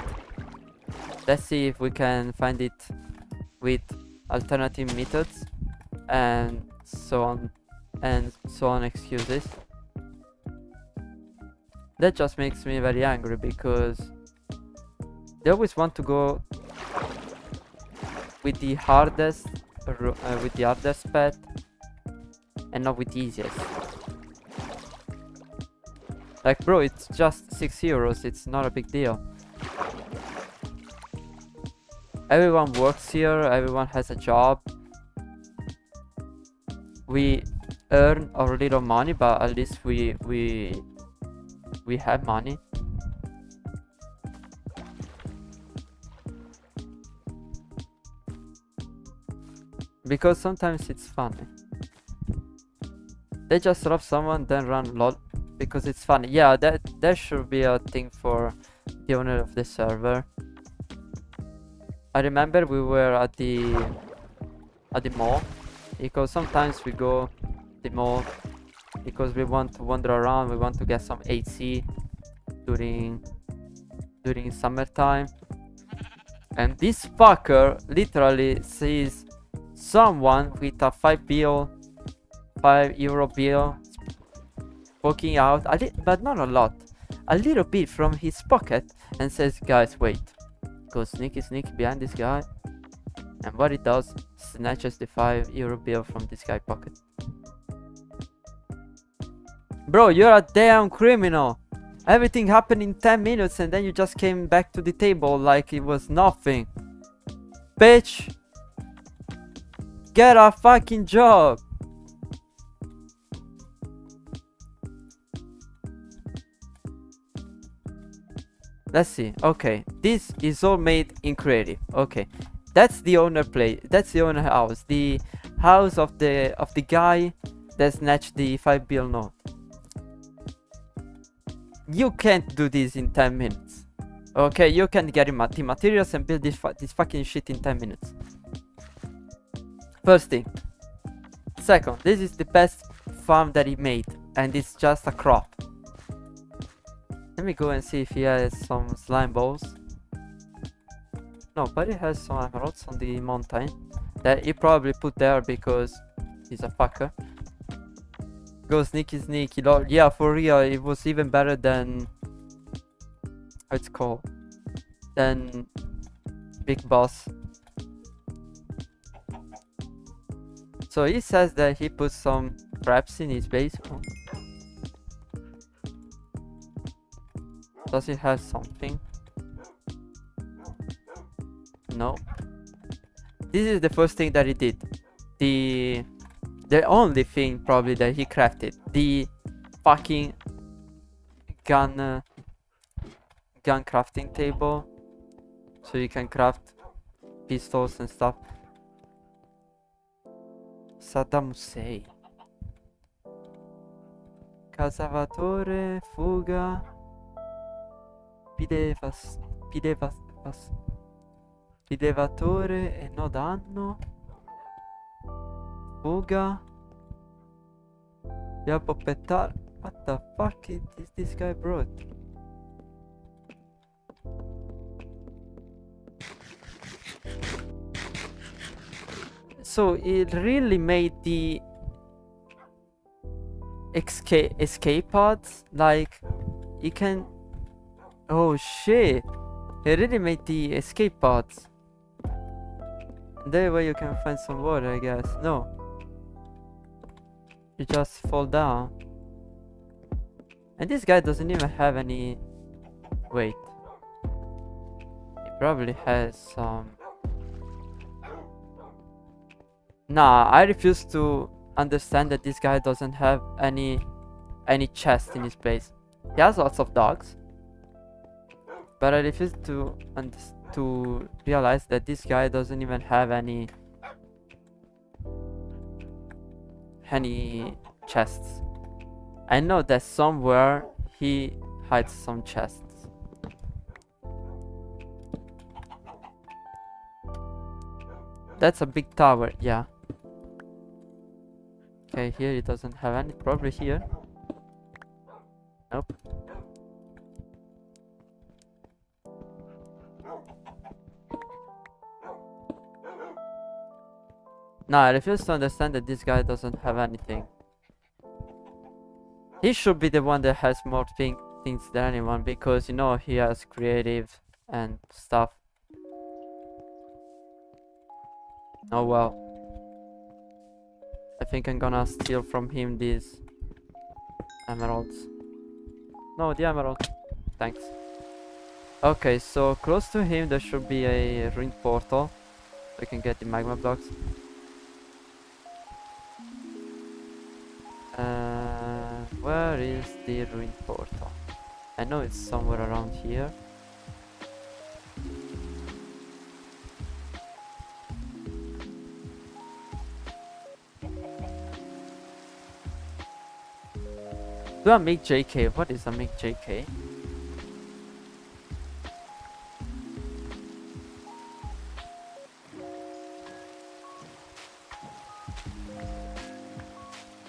Let's see if we can find it with alternative methods and so on excuses. That just makes me very angry, because they always want to go with the hardest path and not with the easiest. Like, bro, it's just 6 euros. It's not a big deal. Everyone works here. Everyone has a job. We earn our little money, but at least we have money. Because sometimes it's funny. They just rob someone, then run lol because it's funny. Yeah, that should be a thing for the owner of the server. I remember we were at the mall, because sometimes we go the mall because we want to wander around. We want to get some AC during summertime. And this fucker literally sees someone with a 5 euro bill poking out, but not a lot, a little bit from his pocket, and says, guys, wait. Goes sneaky behind this guy, and what he does, snatches the 5 euro bill from this guy's pocket. Bro, you're a damn criminal. Everything happened in 10 minutes and then you just came back to the table like it was nothing. Bitch, get a fucking job. Let's see. Okay, this is all made in creative. Okay, that's the owner place. That's the owner house. The house of the guy that snatched the 5 bill note. You can't do this in 10 minutes. Okay, you can get the materials and build this fucking shit in 10 minutes. First thing. Second, this is the best farm that he made, and it's just a crop. Let me go and see if he has some slime balls. No, but he has some emeralds on the mountain that he probably put there because he's a fucker. Go sneaky, lol. Yeah, for real, it was even better than... how it's called? Than Big Boss. So he says that he put some traps in his base. Oh. Does he have something? No. This is the first thing that he did. The only thing probably that he crafted. The fucking gun crafting table. So you can craft pistols and stuff. Saddam Hussein. Casavatore, fuga. Pidevatore e no danno. Fuga. Yeah, poppettare. What the fuck is this guy brought? So it really made the escape pods, like you can... oh shit, it really made the escape pods. There where you can find some water, I guess. No, you just fall down. And this guy doesn't even have any... wait, he probably has some... nah, I refuse to understand that this guy doesn't have any chest in his base. He has lots of dogs, but I refuse to realize that this guy doesn't even have any chests. I know that somewhere he hides some chests. That's a big tower, yeah. Okay, here he doesn't have any. Probably here. Nope. No, I refuse to understand that this guy doesn't have anything. He should be the one that has more things than anyone, because, you know, he has creative and stuff. Oh well. I think I'm gonna steal from him these emeralds. No, the emerald. Thanks. Okay, so close to him there should be a ruined portal. We can get the magma blocks. Where is the ruined portal? I know it's somewhere around here. Do I make JK? What is a make JK?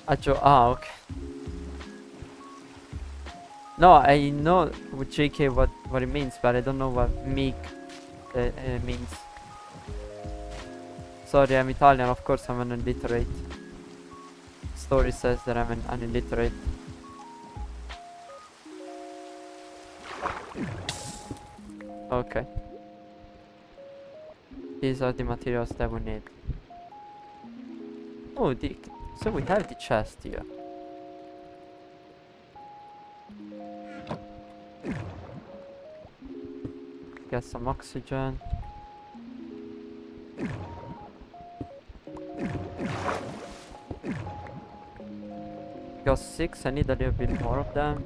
Okay. No, I know with JK what it means, but I don't know what make means. Sorry, I'm Italian, of course I'm an illiterate. Story says that I'm an illiterate. Okay. These are the materials that we need. Oh, so we have the chest here. Get some oxygen. Got 6, I need a little bit more of them.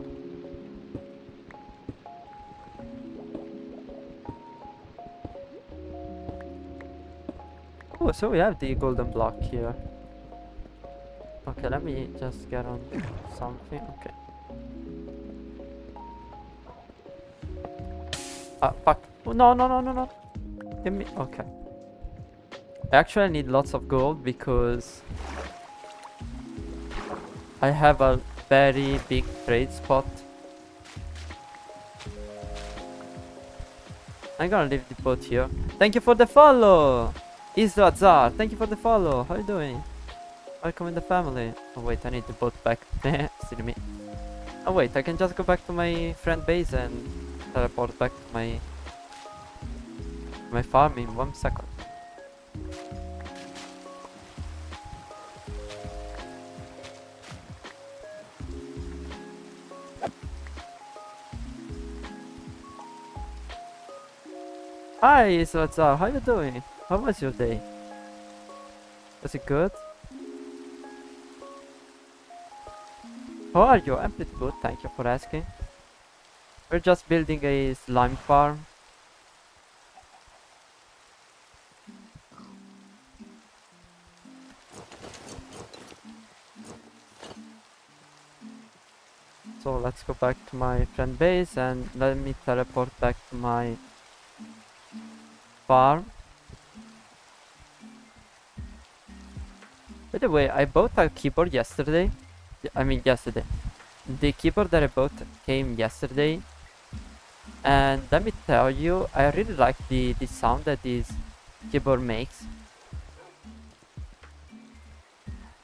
Oh, so we have the golden block here. Okay, let me just get on something. Okay. Fuck. Oh, no. Give me. Okay. I actually need lots of gold because I have a very big trade spot. I'm gonna leave the boat here. Thank you for the follow! Izo Azar, thank you for the follow. How you doing? Welcome in the family. Oh wait, I need the boat back. Silly me. Oh wait, I can just go back to my friend base and teleport back to my farm in 1 second. Hi Izo Azar, how you doing? How was your day? Was it good? How are you? I'm pretty good, thank you for asking. We're just building a slime farm. So let's go back to my friend base and let me teleport back to my farm. By the way, I bought a keyboard yesterday. I mean yesterday. The keyboard that I bought came yesterday. And let me tell you, I really like the sound that this keyboard makes.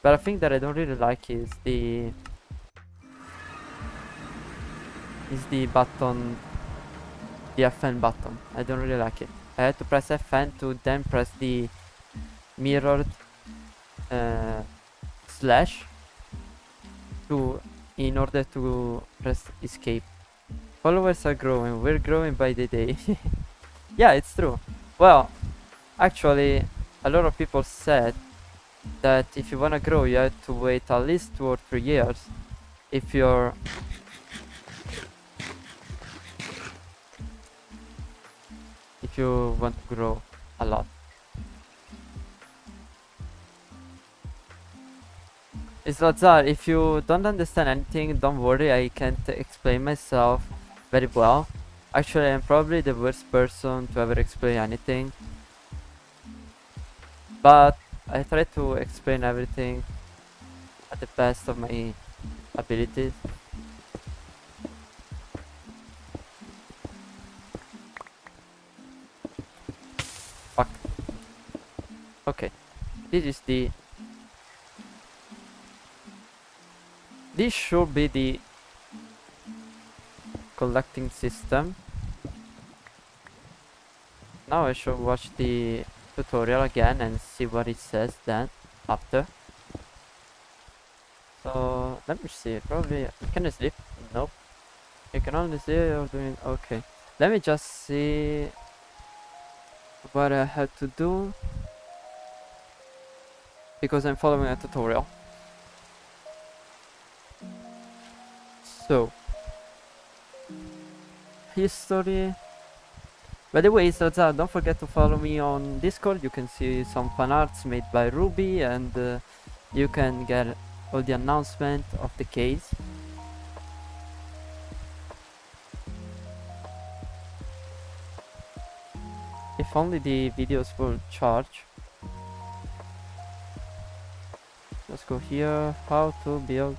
But a thing that I don't really like is the button, the FN button. I don't really like it. I had to press FN to then press the mirrored slash in order to press escape. Followers are growing, we're growing by the day. Yeah, it's true. Well, actually, a lot of people said that if you wanna grow, you have to wait at least 2 or 3 years if you want to grow a lot. It's Lazar, if you don't understand anything, don't worry, I can't explain myself very well. Actually, I'm probably the worst person to ever explain anything. But I try to explain everything at the best of my abilities. Fuck. Okay. This should be the collecting system. Now I should watch the tutorial again and see what it says then after. So let me see, probably can I sleep? Nope. You can only see you're doing okay. Let me just see what I have to do because I'm following a tutorial. So history. By the way, so don't forget to follow me on Discord. You can see some fan arts made by Ruby, and you can get all the announcement of the case. If only the videos will charge. Let's go here. How to build.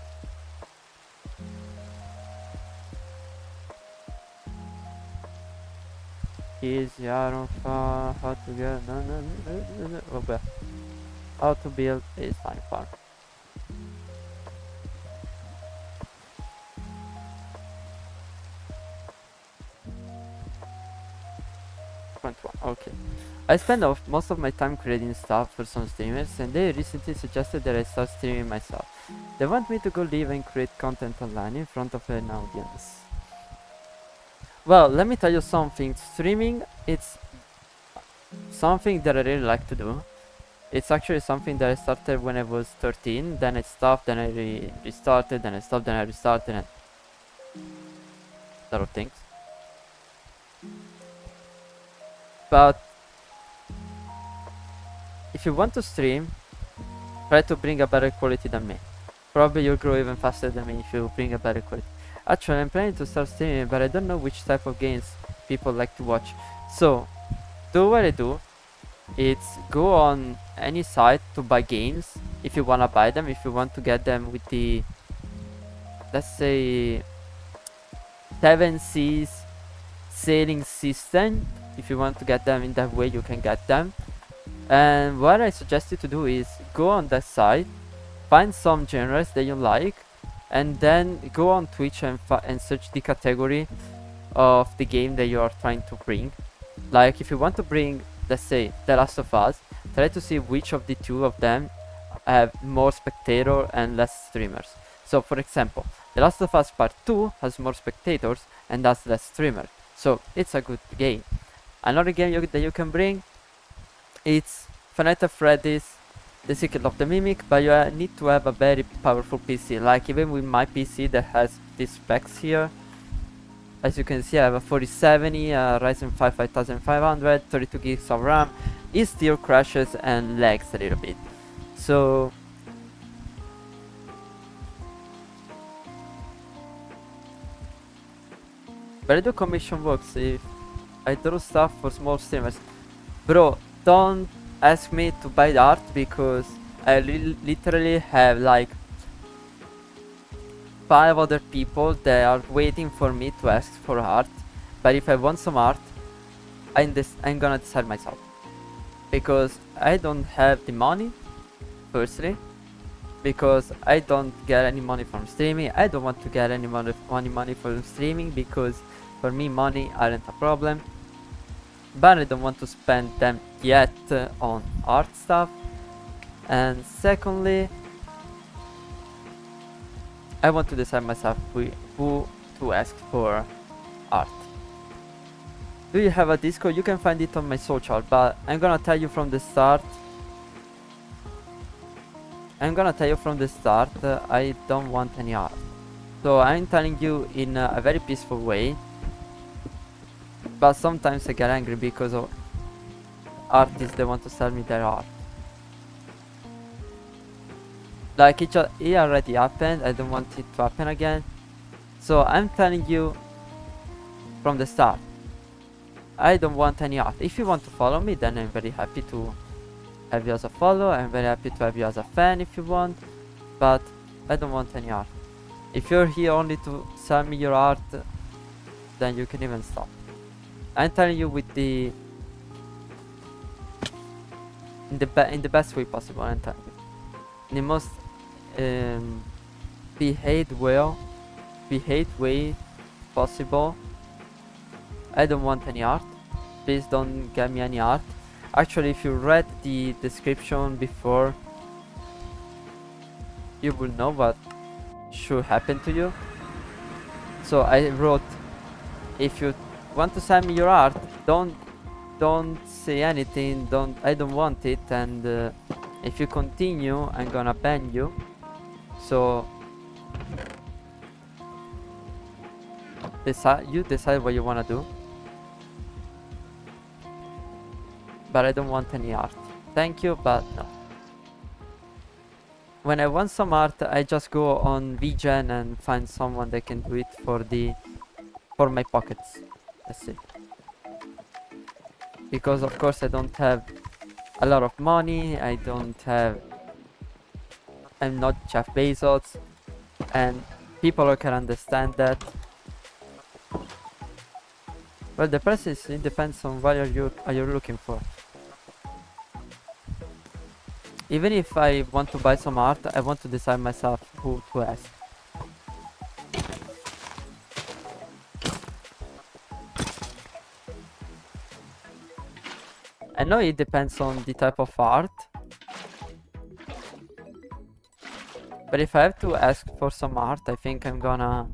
Easy iron farm. How to get how to build a slime farm. Okay. I spend most of my time creating stuff for some streamers, and they recently suggested that I start streaming myself. They want me to go live and create content online in front of an audience. Well, let me tell you something. Streaming, it's something that I really like to do. It's actually something that I started when I was 13, then I stopped, then I restarted, then I stopped, then I restarted, and a lot of things. But if you want to stream, try to bring a better quality than me. Probably you'll grow even faster than me if you bring a better quality. Actually, I'm planning to start streaming, but I don't know which type of games people like to watch. So, do what I do. It's go on any site to buy games if you wanna buy them, if you want to get them with the, let's say, 7 Seas sailing system. If you want to get them in that way, you can get them. And what I suggest you to do is go on that site, find some genres that you like, and then go on Twitch and search the category of the game that you are trying to bring. Like if you want to bring, let's say, The Last of Us, try to see which of the two of them have more spectator and less streamers. So for example, The Last of Us Part 2 has more spectators and has less streamers. So it's a good game. Another game that you can bring, it's Five Nights at Freddy's The Secret of the Mimic, but you need to have a very powerful PC. Like even with my PC that has these specs here, as you can see I have a 4070, a Ryzen 5 5500, 32 gigs of RAM. It still crashes and lags a little bit. So but I do commission works if I draw stuff for small streamers. Bro, don't ask me to buy the art because I literally have like 5 other people that are waiting for me to ask for art. But if I want some art, I'm gonna decide myself, because I don't have the money, firstly, because I don't get any money from streaming. I don't want to get any money from streaming because for me money aren't a problem, but I don't want to spend them yet on art stuff. And secondly, I want to decide myself who to ask for art. Do you have a Discord? You can find it on my social, but I'm gonna tell you from the start. I don't want any art. So I'm telling you in a very peaceful way. But sometimes I get angry because of artists that want to sell me their art. Like it already happened, I don't want it to happen again. So I'm telling you from the start, I don't want any art. If you want to follow me, then I'm very happy to have you as a follower. I'm very happy to have you as a fan if you want, but I don't want any art. If you're here only to sell me your art, then you can even stop. I'm telling you with the in the best way possible. I'm telling you in the most behaved way possible. I don't want any art. Please don't get me any art. Actually, if you read the description before, you will know what should happen to you. So I wrote, if you want to send me your art, don't say anything, I don't want it, and if you continue, I'm gonna ban you. So you decide what you wanna do. But I don't want any art. Thank you, but no. When I want some art, I just go on VGen and find someone that can do it for my pockets. That's it. Because of course I don't have a lot of money. I'm not Jeff Bezos, and people can understand that. Well, the price it depends on what are you looking for. Even if I want to buy some art, I want to decide myself who to ask. I know it depends on the type of art, but if I have to ask for some art, I think I'm gonna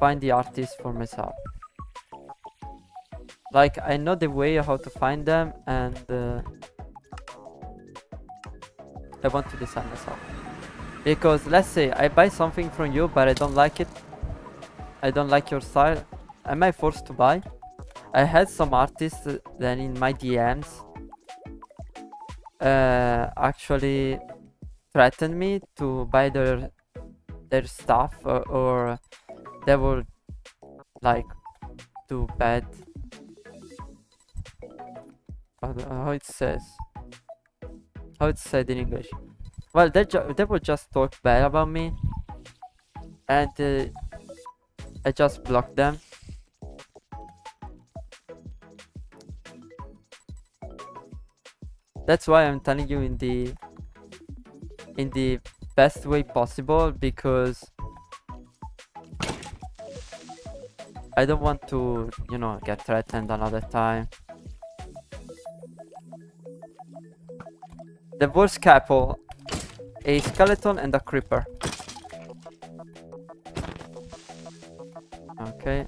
find the artist for myself. Like, I know the way how to find them, and I want to decide myself. Because let's say I buy something from you, but I don't like it. I don't like your style. Am I forced to buy? I had some artists then in my DMs actually threatened me to buy their stuff, or they were like too bad. How it says? How it's said in English? Well, they would just talk bad about me, and I just blocked them. That's why I'm telling you in the best way possible, because I don't want to, you know, get threatened another time. The worst couple, a skeleton and a creeper. Okay.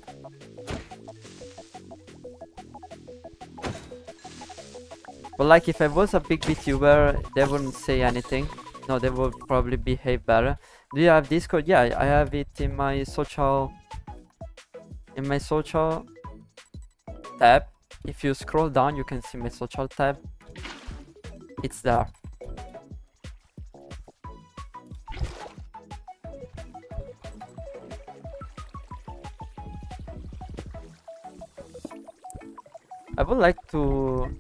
But like, if I was a big VTuber, they wouldn't say anything. No, they would probably behave better. Do you have Discord? Yeah, I have it in my social tab. If you scroll down, you can see my social tab. It's there. I would like to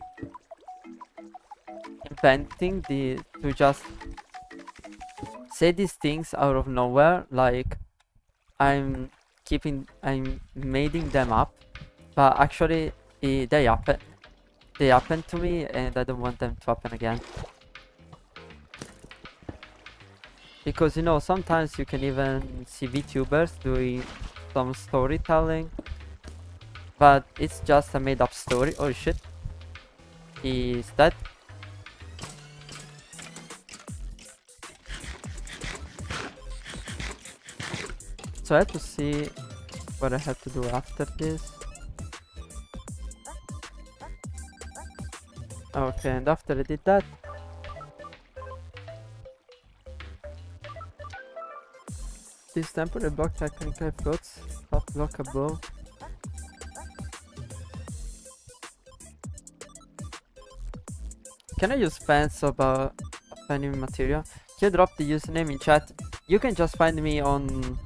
inventing to just say these things out of nowhere, like I'm making them up, but actually they happen to me, and I don't want them to happen again. Because, you know, sometimes you can even see VTubers doing some storytelling, but it's just a made up story. Oh shit. Is that? So I have to see what I have to do after this. Okay, and after I did that, this temporary block technically floats top block above. Can I use fans about finding material? Can you drop the username in chat? You can just find me on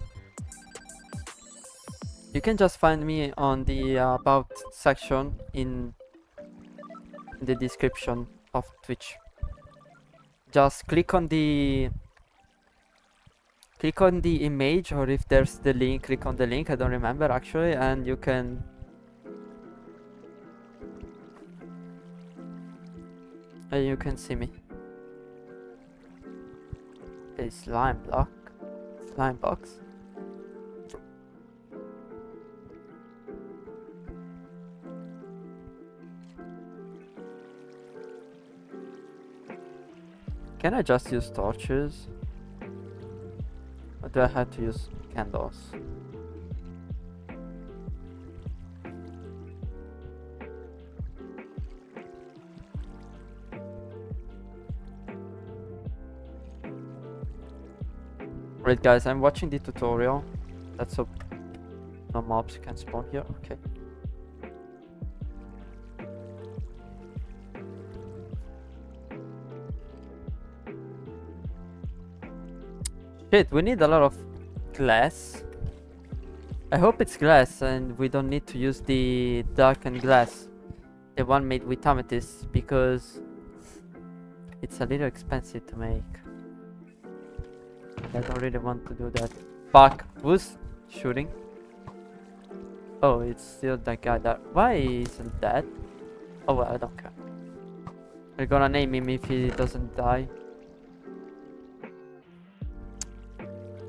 the about section in the description of Twitch. Just click on the image, or if there's the link, click on the link. I don't remember actually, and you can see me. A slime box. Can I just use torches? Or do I have to use candles? Wait guys, I'm watching the tutorial. Let's hope no mobs can spawn here. Okay. Shit, we need a lot of glass. I hope it's glass and we don't need to use the darkened glass, the one made with amethyst, because it's a little expensive to make. I don't really want to do that. Fuck, who's shooting? Oh, it's still that guy that. Why isn't that? Oh well, I don't care. We're gonna name him if he doesn't die.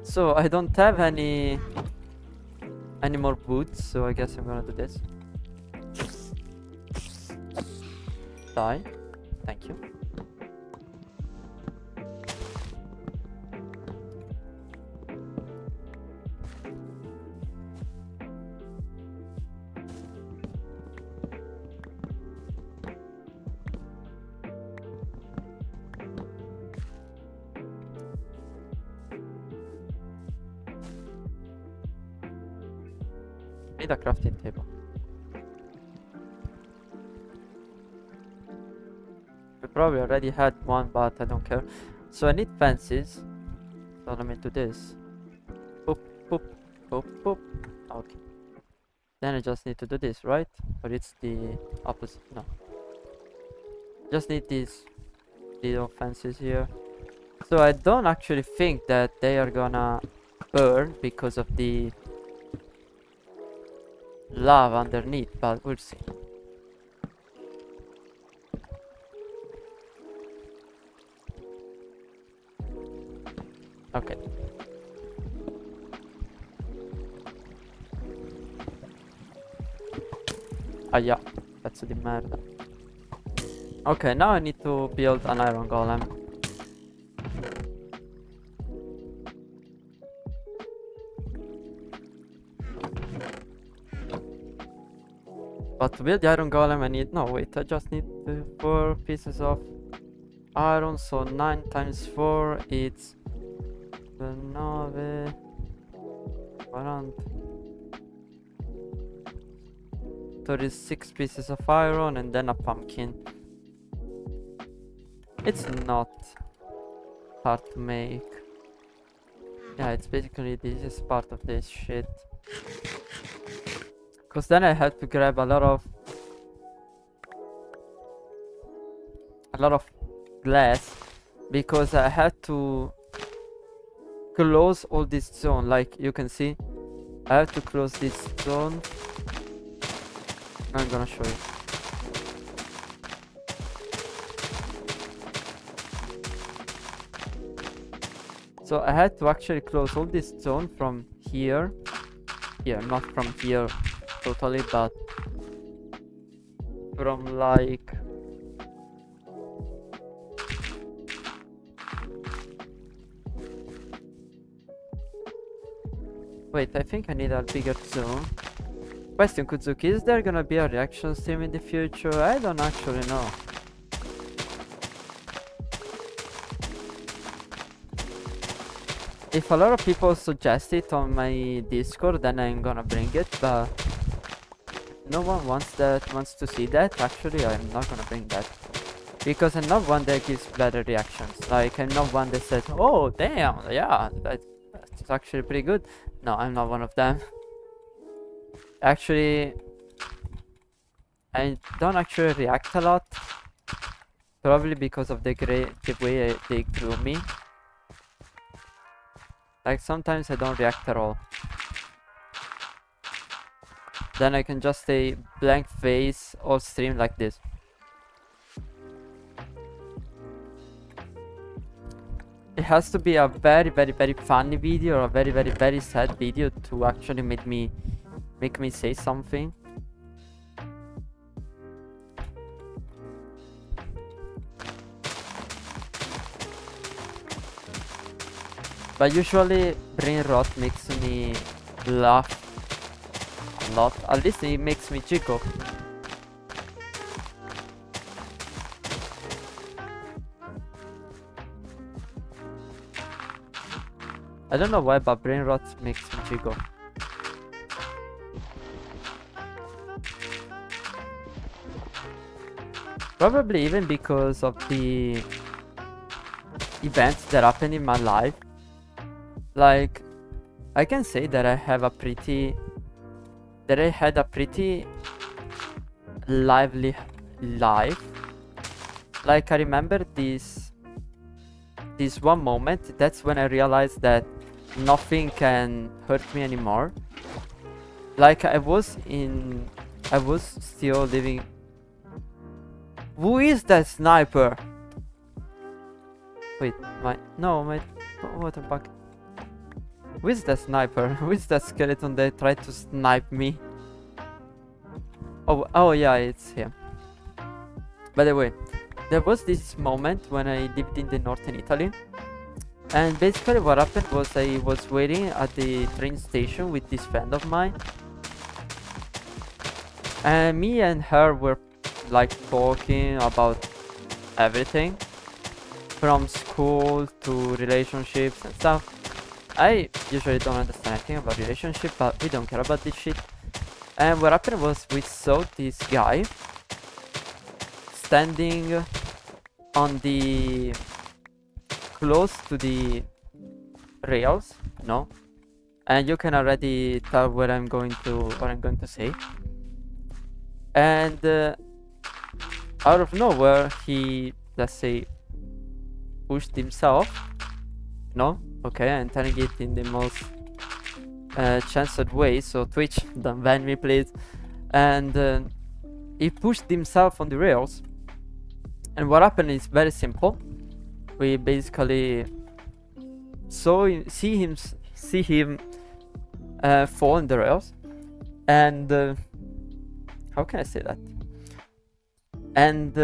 So I don't have any more boots, so I guess I'm gonna do this. Die. Thank you. Need a crafting table. We probably already had one, but I don't care. So I need fences. So let me do this. Boop, boop, boop, boop. Okay. Then I just need to do this, right? Or it's the opposite? No. Just need these little fences here. So I don't actually think that they are gonna burn because of the lava underneath, but we'll see. Okay. Ah yeah, pezzo di merda. Okay, now I need to build an iron golem. But to build the iron golem I need, no wait, I just need 4 pieces of iron, so 9 times 4 it's 9, 40, 36 pieces of iron and then a pumpkin. It's not hard to make. Yeah, it's basically the easiest part of this shit. Cause then I had to grab a lot of glass because I had to close all this zone. Like you can see, I have to close this zone. I'm gonna show you. So I had to actually close all this zone from here, not from here totally, but from like wait, I think I need a bigger zone. Question, Kuzuki, is there gonna be a reaction stream in the future? I don't actually know. If a lot of people suggest it on my Discord, then I'm gonna bring it, but no one wants to see that. Actually, I'm not gonna bring that. Because I'm not one that gives better reactions. Like, I'm not one that says, oh, damn, yeah, that's actually pretty good. No, I'm not one of them. Actually, I don't actually react a lot. Probably because of the way they grew me. Like, sometimes I don't react at all. Then I can just stay blank face all stream like this. It has to be a very, very, very funny video or a very, very, very sad video to actually make me say something. But usually brain rot makes me laugh a lot. At least it makes me jiggle. I don't know why, but brain rot makes me jiggle. Probably even because of the events that happened in my life. Like, I can say that I had a pretty lively life. Like, I remember this one moment. That's when I realized that nothing can hurt me anymore. Like, I was still living. Who is that sniper? Wait, my water bucket. Who is that sniper? Who is that skeleton that tried to snipe me? Oh yeah, it's him. By the way, there was this moment when I lived in the northern Italy, and basically what happened was I was waiting at the train station with this friend of mine, and me and her were like talking about everything, from school to relationships and stuff. I usually don't understand anything about relationship, but we don't care about this shit. And what happened was we saw this guy standing on the close to the rails, no? And you can already tell what I'm going to say. And out of nowhere, he, let's say, pushed himself. No? Okay, I'm telling it in the most chanced way, so Twitch, don't ban me please. And he pushed himself on the rails. And what happened is very simple. We basically see him fall in the rails. And how can I say that? And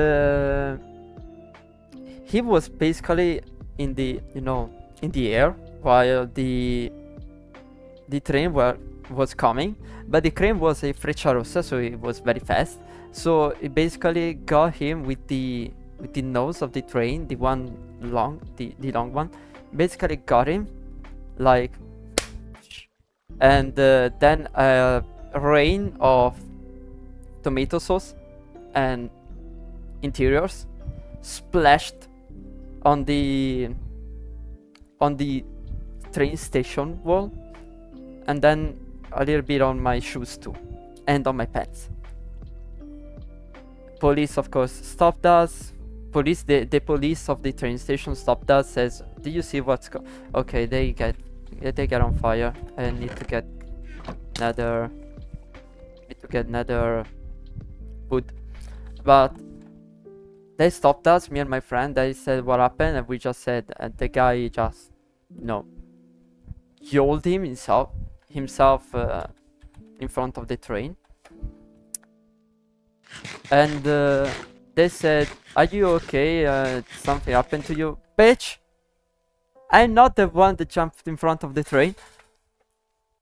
he was basically in the air while the train was coming, but the crane was a Frecciarossa, so it was very fast. So it basically got him with the nose of the train, the long one. Basically got him, like, and then a rain of tomato sauce and interiors splashed on the train station wall, and then a little bit on my shoes too, and on my pants. Police, of course, stopped us. The police of the train station stopped us. Says, "Do you see what's okay?" They get on fire. I need to get another wood, but they stopped us, me and my friend. They said what happened, and we just said the guy just, yelled himself in front of the train. And they said, "Are you okay? Something happened to you?" Bitch! I'm not the one that jumped in front of the train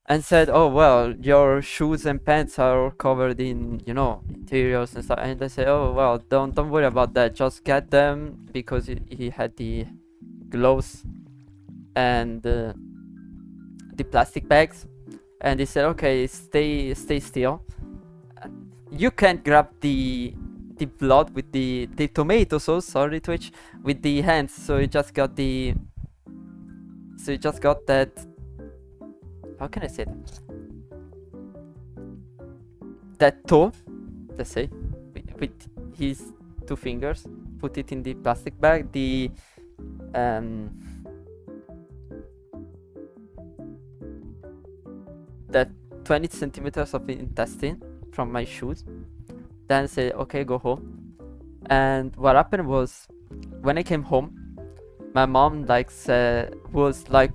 and said, "Oh well, your shoes and pants are all covered in, interiors and stuff." And they say, "Oh well, don't worry about that. Just get them," because he had the gloves and the plastic bags. And they said, "Okay, stay still. You can't grab the blood with the tomato sauce, sorry Twitch, with the hands." So you just got that, how can I say that? That toe, let's say, with his 2 fingers, put it in the plastic bag, that 20 centimeters of intestine from my shoes. Then say, "Okay, go home." And what happened was, when I came home, my mom was like,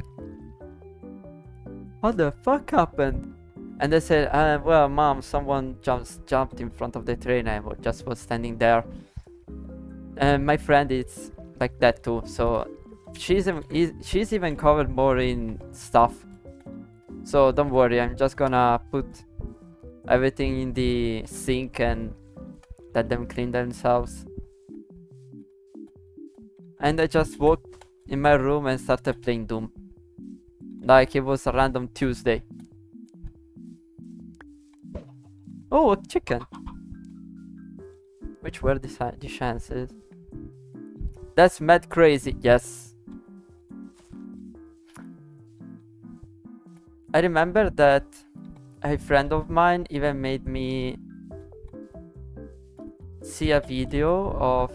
"What the fuck happened?" And they said, "Well, mom, someone jumped in front of the train. I just was standing there." And my friend is like that too, so she's even covered more in stuff. So don't worry, I'm just gonna put everything in the sink and let them clean themselves. And I just walked in my room and started playing Doom. Like it was a random Tuesday. Oh, a chicken. Which were the chances? That's mad crazy, yes. I remember that a friend of mine even made me see a video of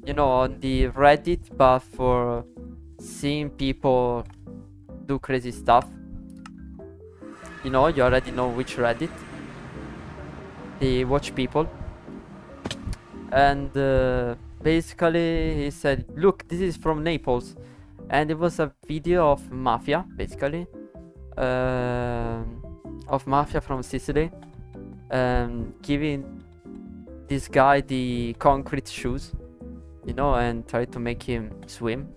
you know, on the Reddit, but for seeing people do crazy stuff. You know, you already know which Reddit. They watch people. And basically he said, look, this is from Naples. And it was a video of mafia, basically. Of mafia from Sicily. Giving this guy the concrete shoes, you know, and try to make him swim.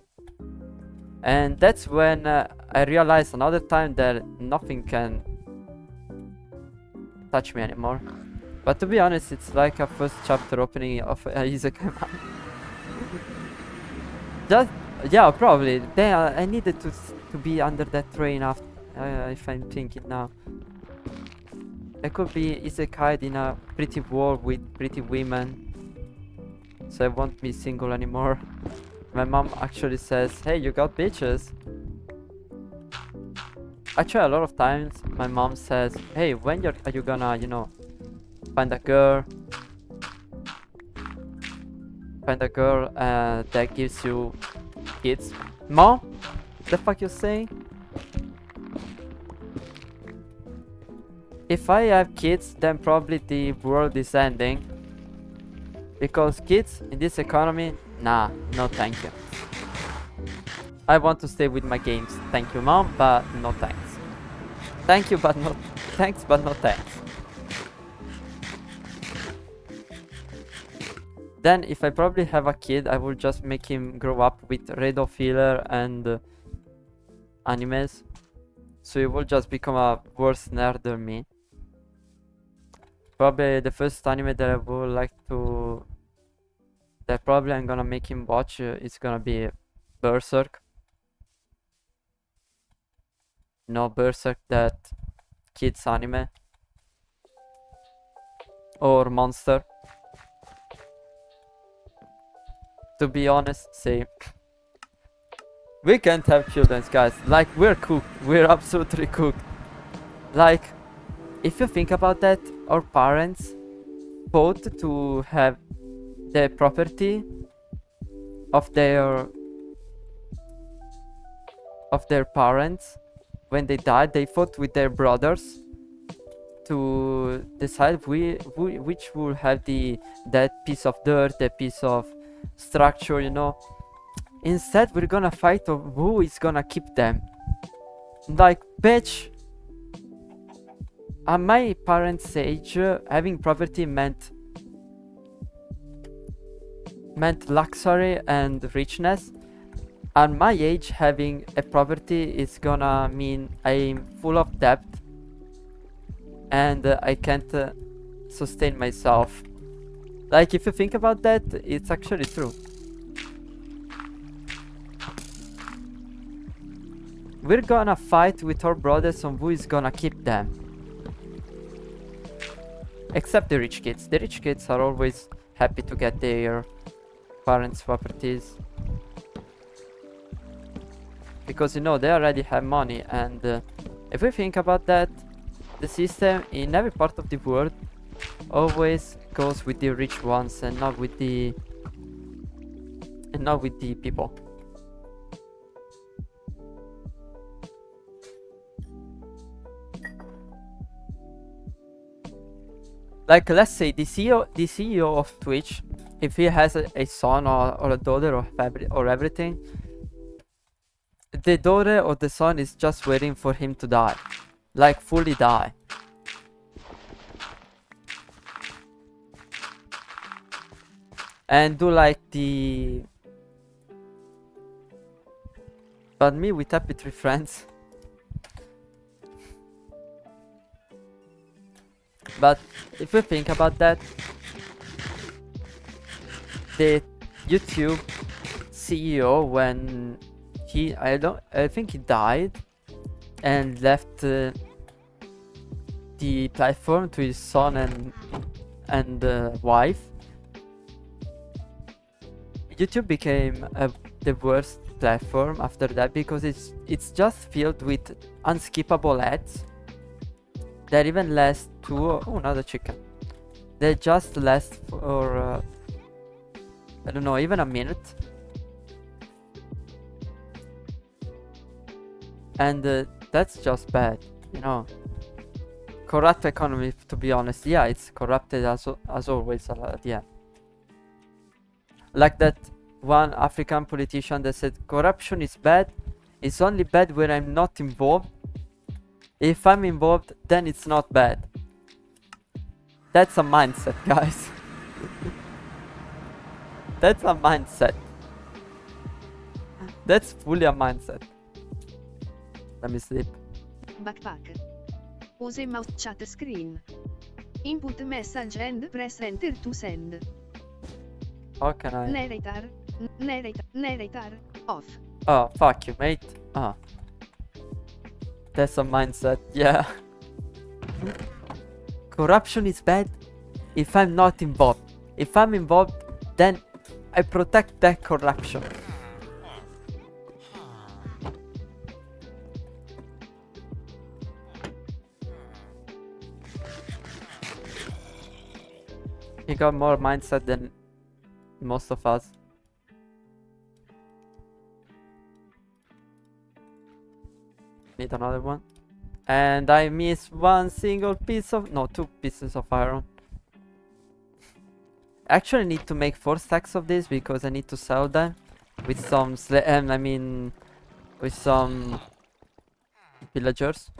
And that's when I realized another time that nothing can touch me anymore. But to be honest, it's like a first chapter opening of Isekai manga. Just, yeah, probably. Then I needed to be under that train after, if I'm thinking now. I could be Isekai in a pretty world with pretty women. So I won't be single anymore. My mom actually says, hey, you got bitches. Actually, a lot of times my mom says, hey, when are you gonna, you know, find a girl that gives you kids? Mom? The fuck you saying? If I have kids, then probably the world is ending. Because kids in this economy, nah, no thank you. I want to stay with my games. Thank you, mom, but no thanks. Thank you, but no thanks, but no thanks. Then if I probably have a kid, I will just make him grow up with Redo filler and animes. So he will just become a worse nerd than me. Probably the first anime that I would like to... that probably I'm gonna make him watch is gonna be Berserk. No, Berserk, that kids anime. Or Monster. To be honest, same. We can't have children, guys. Like, we're cooked. We're absolutely cooked. Like, if you think about that, our parents fought to have the property of their parents. When they died, they fought with their brothers to decide which will have that piece of dirt, that piece of structure, you know. Instead, we're gonna fight of who is gonna keep them. Like, bitch, at my parents' age, having property meant luxury and richness. At my age, having a property is gonna mean I'm full of debt and I can't sustain myself. Like, if you think about that, it's actually true. We're gonna fight with our brothers on who is gonna keep them. Except the rich kids. The rich kids are always happy to get their parents' properties. Because, you know, they already have money, and if we think about that, the system in every part of the world always goes with the rich ones and not with the people. Like, let's say the CEO of Twitch, if he has a son or a daughter or everything, the daughter or the son is just waiting for him to die. Like, fully die. And do like the... But me with Happy Tree Friends. But if you think about that, the YouTube CEO, when I think he died and left the platform to his son and wife. YouTube became the worst platform after that because it's just filled with unskippable ads that even last another chicken. They just last for I don't know, even a minute. And that's just bad, you know. Corrupt economy, to be honest. Yeah, it's corrupted as always at the end. Like that one African politician that said corruption is bad. It's only bad when I'm not involved. If I'm involved, then it's not bad. That's a mindset, guys. That's a mindset. That's fully a mindset. Let me sleep. Backpack. Use mouse chat screen. Input message and press enter to send. How can I? Narrator, off. Oh, fuck you, mate. Ah. That's a mindset, yeah. Corruption is bad if I'm not involved. If I'm involved, then I protect that corruption. He got more mindset than most of us. Need another one. And I miss one single piece of... No, 2 pieces of iron. Actually, I need to make 4 stacks of this because I need to sell them with some... with some villagers.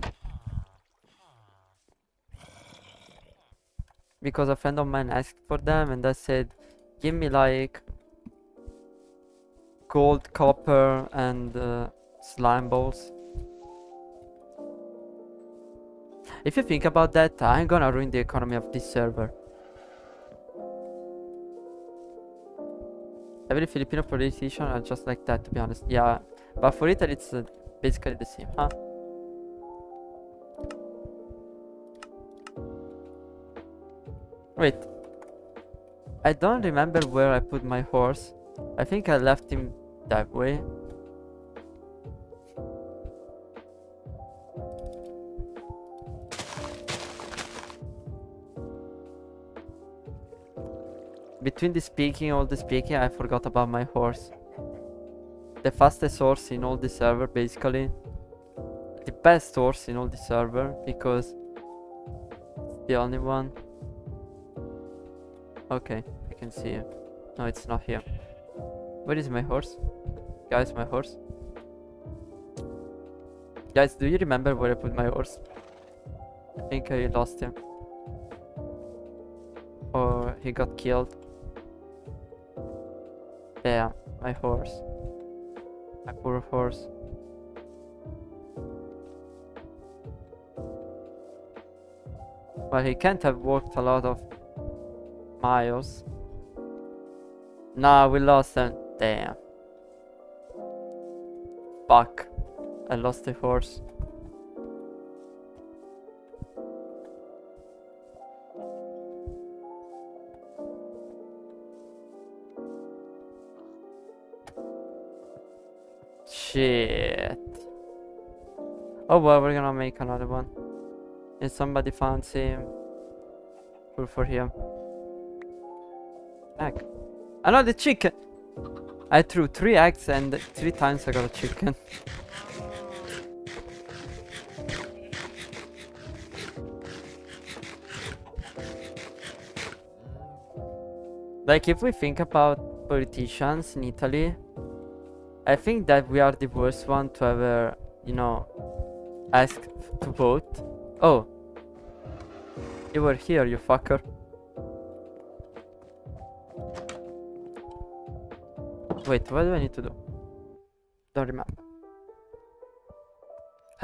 Because a friend of mine asked for them and I said, give me like gold, copper and slime balls. If you think about that, I'm gonna ruin the economy of this server. Every Filipino politician are just like that, to be honest. Yeah, but for Italy it's basically the same, huh? Wait, I don't remember where I put my horse. I think I left him that way. Between all the speaking, I forgot about my horse. The fastest horse in all the server, basically. The best horse in all the server, because it's the only one. Okay, I can see it. No, it's not here. Where is my horse? Guys, my horse. Guys, do you remember where I put my horse? I think I lost him. Or he got killed. Damn, my horse. My poor horse. Well, he can't have walked a lot of miles. Nah, we lost him. Damn. Fuck. I lost the horse. Shit. Oh well, we're gonna make another one. If somebody found him, pull for him. Egg. Another chicken! I threw 3 eggs and 3 times I got a chicken. Like, if we think about politicians in Italy, I think that we are the worst one to ever, you know, ask to vote. Oh. You were here, you fucker. Wait, what do I need to do? Don't remember.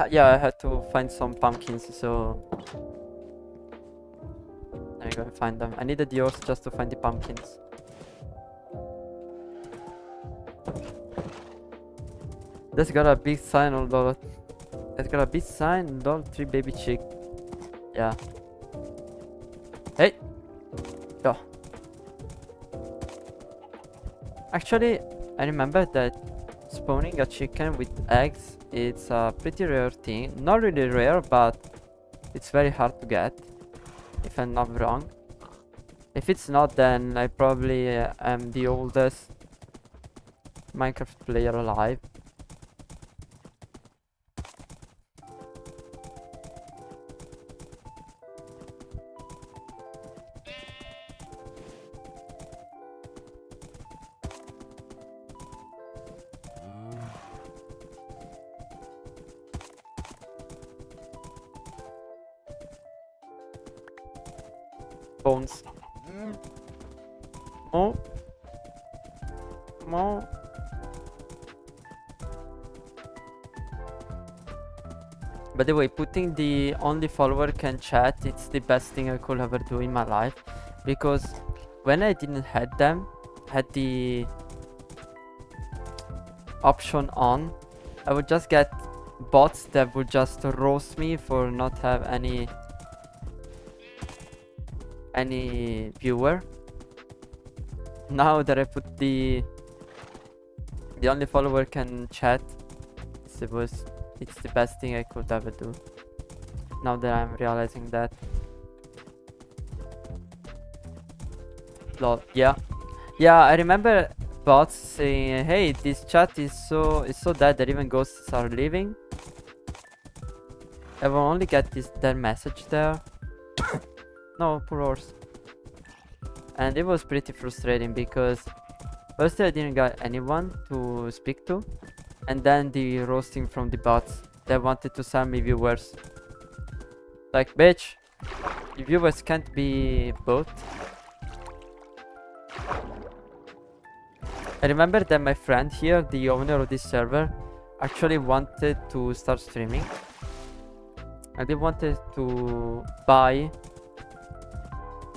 Yeah, I had to find some pumpkins, so... I'm gonna find them. I needed the horse just to find the pumpkins. That's got a big sign on the. That's got a big sign on 3 baby chick. Yeah. Hey. Yo. Actually, I remember that spawning a chicken with eggs, it's a pretty rare thing. Not really rare, but it's very hard to get, if I'm not wrong. If it's not, then I probably am the oldest Minecraft player alive. Bones. Oh. More. By the way, putting the only follower can chat, it's the best thing I could ever do in my life. Because when I didn't had the option on, I would just get bots that would just roast me for not have any viewer. Now that I put the only follower can chat, it's the best thing I could ever do. Now that I'm realizing that. Lol, yeah. Yeah, I remember bots saying, hey, this chat is so dead that even ghosts are leaving. I will only get that message there. No, poor horse. And it was pretty frustrating because first I didn't get anyone to speak to, and then the roasting from the bots that wanted to send me viewers. Like, bitch, the viewers can't be both. I remember that my friend here, the owner of this server, actually wanted to start streaming. And they wanted to buy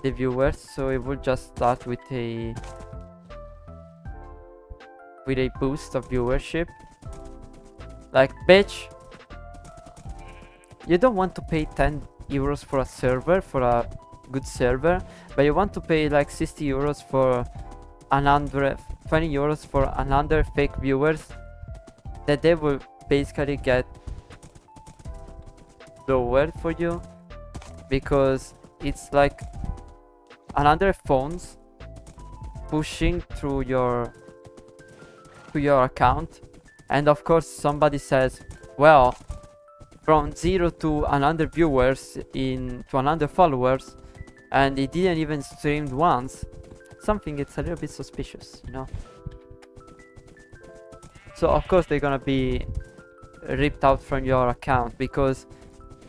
the viewers, so it would just start with a boost of viewership. Like, bitch, you don't want to pay 10 euros for a server, for a good server, but you want to pay like 60 euros for 20 euros for another fake viewers that they will basically get lowered for you, because it's like another phones pushing through your account, and of course somebody says, well, from 0 to another viewers to another followers, and he didn't even streamed once. Something it's a little bit suspicious, you know. So of course they're gonna be ripped out from your account, because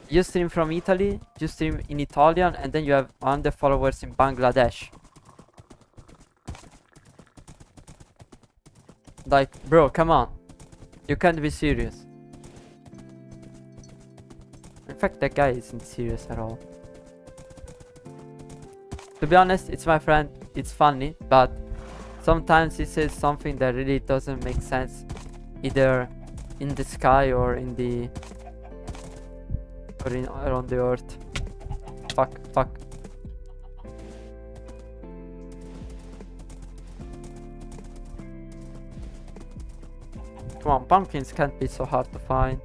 you stream from Italy, you stream in Italian, and then you have 100 followers in Bangladesh. Like, bro, come on. You can't be serious. In fact, that guy isn't serious at all. To be honest, it's my friend, it's funny, but sometimes he says something that really doesn't make sense, either in the sky or in the around the earth. Fuck. Come on, pumpkins can't be so hard to find.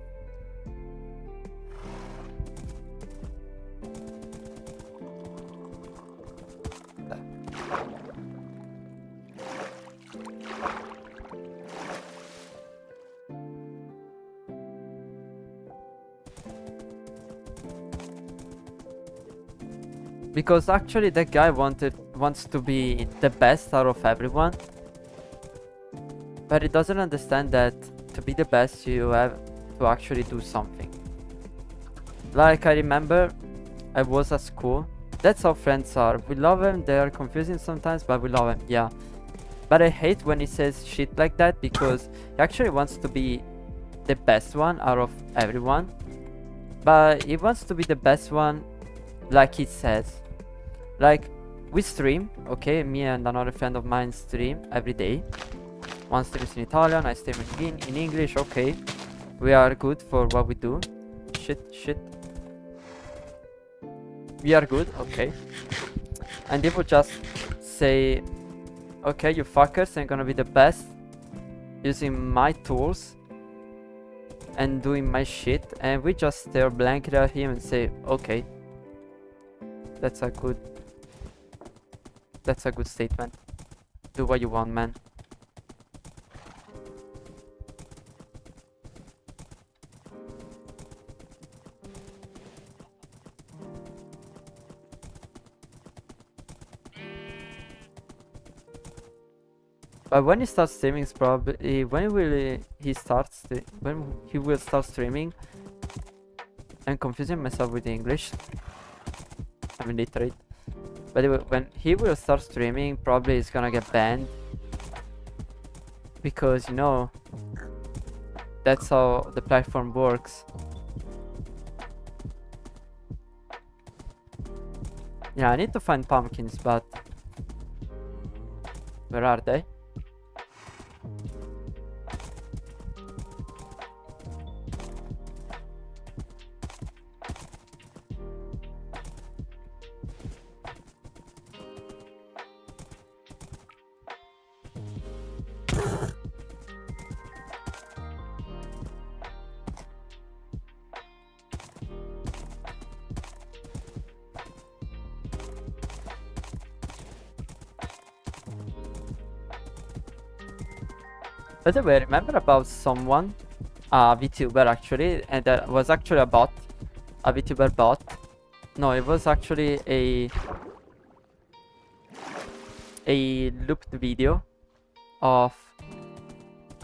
Because actually that guy wants to be the best out of everyone, but he doesn't understand that to be the best you have to actually do something. Like, I remember I was at school. That's how friends are. We love them, they are confusing sometimes, but we love them, yeah. But I hate when he says shit like that, because he actually wants to be the best one out of everyone, but he wants to be the best one like he says. Like, we stream, okay, me and another friend of mine stream every day, One streams in Italian, I stream in English. Okay, we are good for what we do. Shit. We are good, okay. And they would just say, okay, you fuckers, I'm gonna be the best using my tools and doing my shit, and we just stare blankly at him and say, okay, that's a good statement. Do what you want, man. But when he starts streaming, is probably when will he will start streaming. I'm confusing myself with the English. I'm illiterate. But when he will start streaming, probably he's gonna get banned, because you know that's how the platform works. Yeah, I need to find pumpkins, but where are they? By the way, I remember about someone, a VTuber actually, and that was actually a bot, a VTuber bot. No, it was actually a looped video of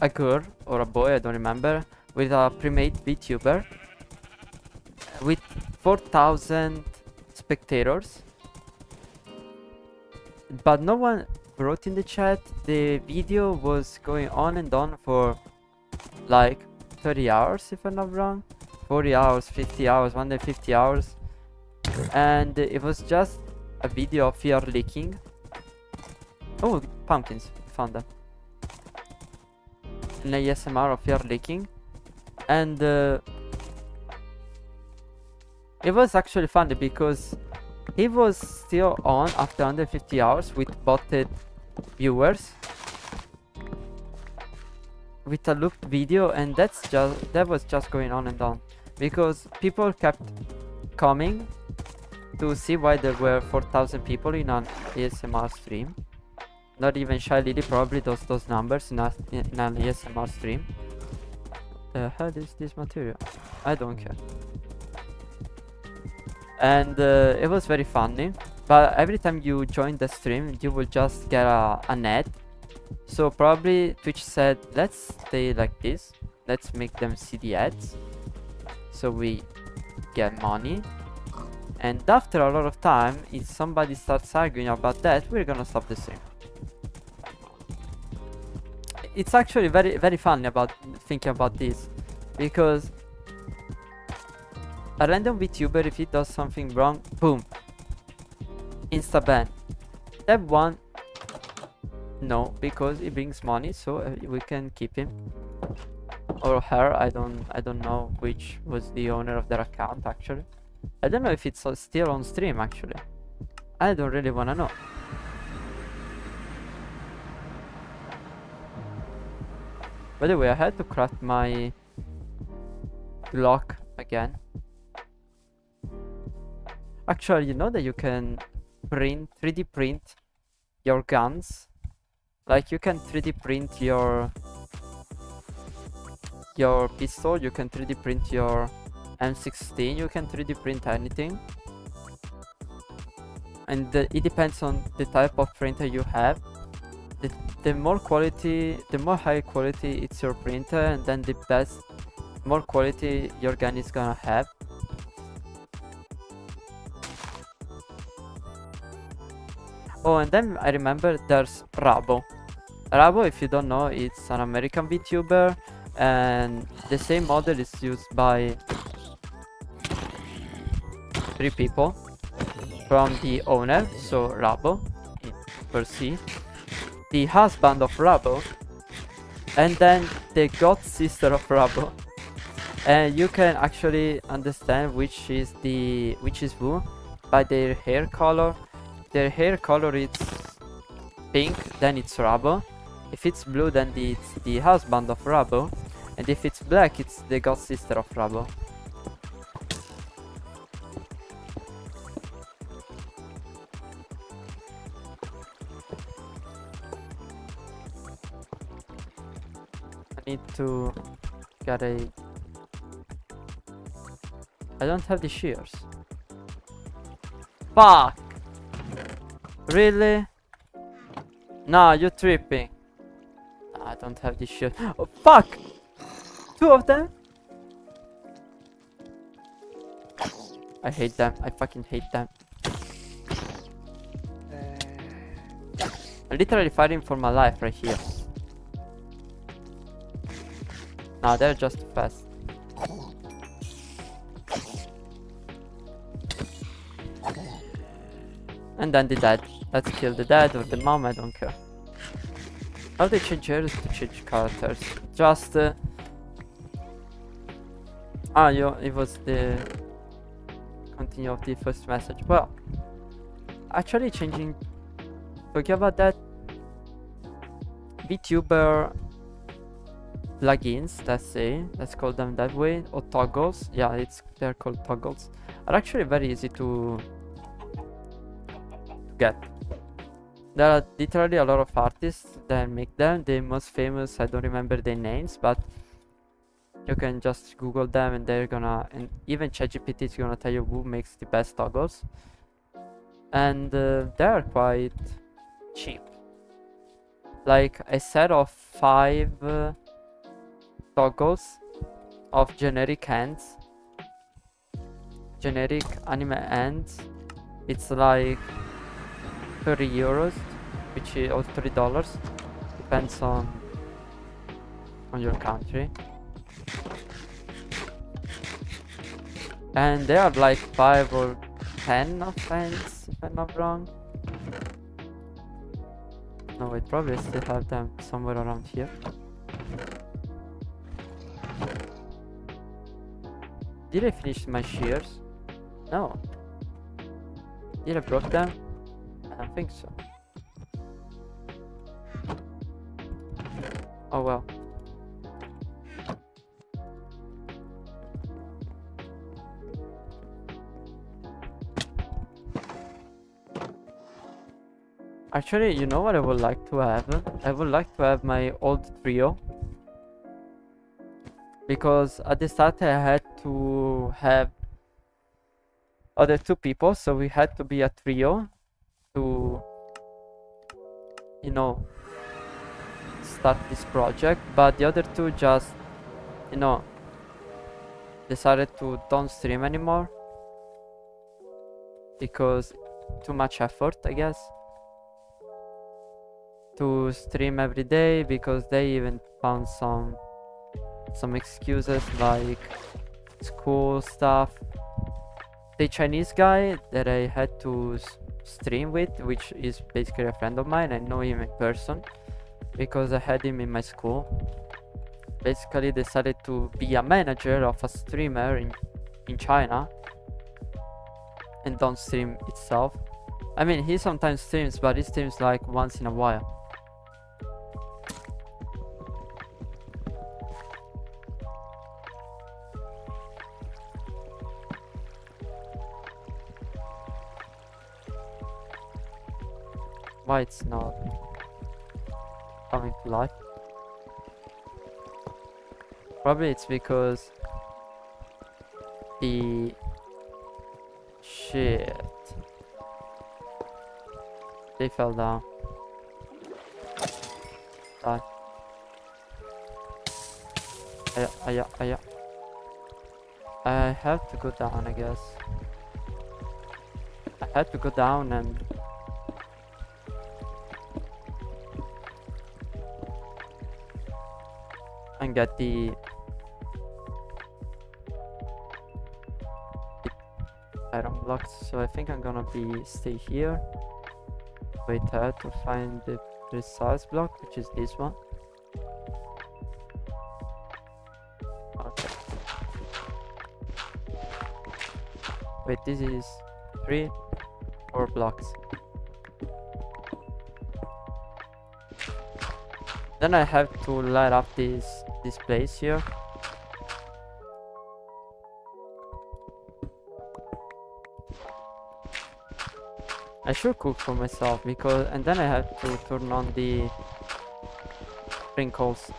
a girl or a boy, I don't remember, with a pre-made VTuber with 4,000 spectators, but no one wrote in the chat. The video was going on and on for like 30 hours, if I'm not wrong. 40 hours, 50 hours, 150 hours. And it was just a video of fear leaking. Oh, pumpkins, found them. An ASMR of fear leaking. And it was actually funny because he was still on after 150 hours with botted viewers with a looped video, and that was just going on and on because people kept coming to see why there were 4,000 people in an ASMR stream. Not even Shy Lily probably does those numbers in an ASMR stream. The hell is this material? I don't care. And it was very funny, but every time you join the stream you will just get an ad. So probably Twitch said, let's stay like this, let's make them see the ads so we get money, and after a lot of time, if somebody starts arguing about that, we're gonna stop the stream. It's actually very funny about thinking about this, because a random VTuber, if he does something wrong, boom, insta ban. That one, no, because it brings money, so we can keep him or her. I don't know which was the owner of their account actually. I don't know if it's still on stream actually. I don't really wanna know. By the way, I had to craft my Glock again. Actually, you know that you can 3D print your guns. Like you can 3D print your pistol, you can 3D print your M16, you can 3D print anything. And it depends on the type of printer you have. The more high quality it's your printer, and then the more quality your gun is gonna have. Oh, and then I remember there's Rabo. Rabo, if you don't know, it's an American VTuber, and the same model is used by 3 people from the owner, so Rabo per se. The husband of Rabo and then the god sister of Rabo. And you can actually understand which is who by their hair color. Their hair color is pink, then it's Rabo. If it's blue, then it's the husband of Rabo. And if it's black, it's the god sister of Rabo. I need to get a... I don't have the shears. Fuck! Really? Nah, you're tripping. Nah, I don't have the shears. Oh, fuck! 2 of them? I hate them. I fucking hate them. I'm literally fighting for my life right here. Nah, they're just too fast. And then the dad. Let's kill the dad or the mom, I don't care. How they change heroes to change characters? Just... it was the... continue of the first message. Well, actually changing... Forget about that. VTuber plugins, let's call them that way, or toggles. Yeah, they're called toggles. Are actually very easy to get. There are literally a lot of artists that make them. The most famous, I don't remember their names, but you can just Google them and they're gonna, and even ChatGPT is gonna tell you who makes the best toggles. And they are quite cheap. Like a set of 5 toggles of generic hands, generic anime hands, it's like 30 euros, which is, or $30, depends on your country. And they are like 5 or 10 of hands, if I'm not wrong. No, wait, probably still have them somewhere around here. Did I finish my shears? No. Did I broke them? I don't think so. Oh well. Actually, you know what I would like to have? I would like to have my old trio. Because at the start I had to have other 2 people, so we had to be a trio to, you know, start this project. But the other 2 just, you know, decided to don't stream anymore because too much effort, I guess, to stream every day, because they even found some excuses like school stuff. The Chinese guy that I had to stream with, which is basically a friend of mine, I know him in person because I had him in my school, basically decided to be a manager of a streamer in China and don't stream itself. I mean, he sometimes streams, but he streams like once in a while. Why it's not coming to life? Probably it's because the shit, they fell down. Die. Aya. I have to go down, I guess. I had to go down and get the iron blocks, so I think I'm gonna stay here. Wait, I had to find the precise block, which is this one. Wait, this is 3, 4 blocks. Then I have to light up this place here. I should cook for myself because, and then I have to turn on the sprinkles.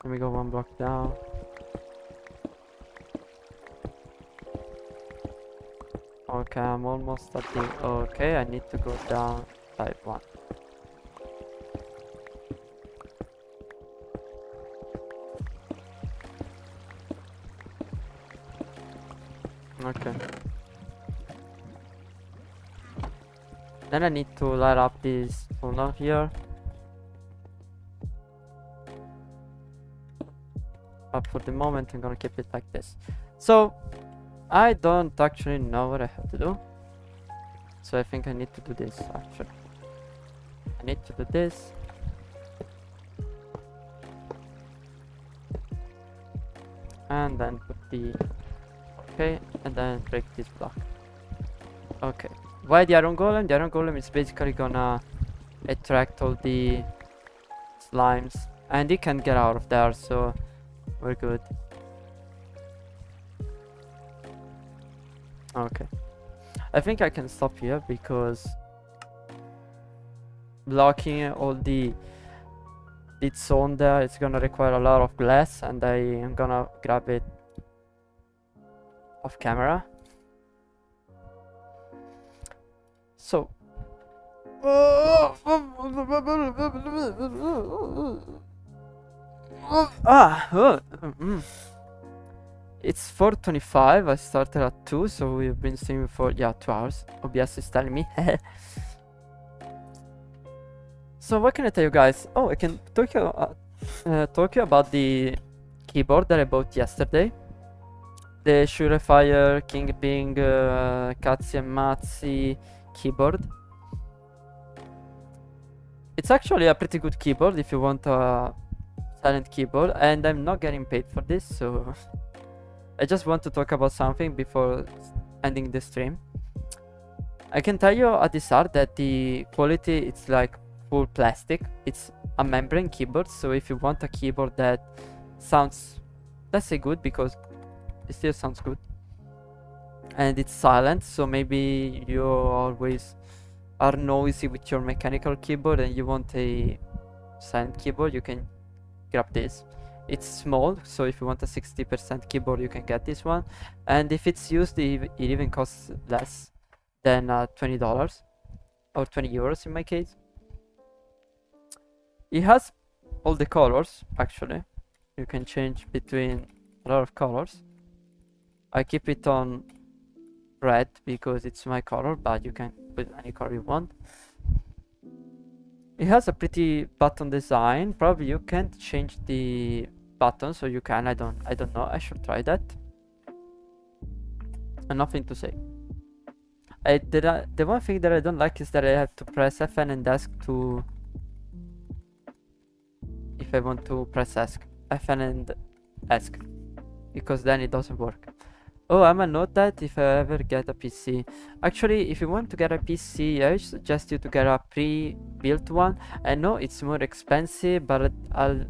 Let me go 1 block down. Okay, I'm almost at the... Okay, I need to go down by 1. Okay. Then I need to light up this tunnel here. But for the moment I'm gonna keep it like this. So I don't actually know what I have to do. So I think I need to do this actually. I need to do this. And then put the... Okay, and then break this block. Okay. Why the iron golem? The iron golem is basically gonna attract all the slimes. And it can get out of there, so we're good. Okay. I think I can stop here because blocking all the zone there, it's gonna require a lot of glass, and I am gonna grab it off camera. So it's 4:25. I started at 2, so we've been streaming for 2 hours. OBS is telling me. So what can I tell you guys? Oh, I can talk you about the keyboard that I bought yesterday. The Surefire King Bing Katsi and Matsi keyboard. It's actually a pretty good keyboard if you want a silent keyboard, and I'm not getting paid for this, so I just want to talk about something before ending the stream. I can tell you at the start that the quality, it's like full plastic. It's a membrane keyboard, so if you want a keyboard that sounds, let's say, good, because it still sounds good, and it's silent, so maybe you always are noisy with your mechanical keyboard and you want a silent keyboard, you can grab this. It's small, so if you want a 60% keyboard, you can get this one, and if it's used, it even costs less than $20 or 20 euros in my case. It has all the colors, actually. You can change between a lot of colors. I keep it on red because it's my color, but you can put any color you want. It has a pretty button design. Probably you can't change the button, so you can. I don't know. I should try that. And nothing to say. The one thing that I don't like is that I have to press FN and ESC to... if I want to press ESC. FN and ESC. Because then it doesn't work. Oh, I'm gonna note that if I ever get a PC. Actually, if you want to get a PC, I suggest you to get a pre-built one. I know it's more expensive, but at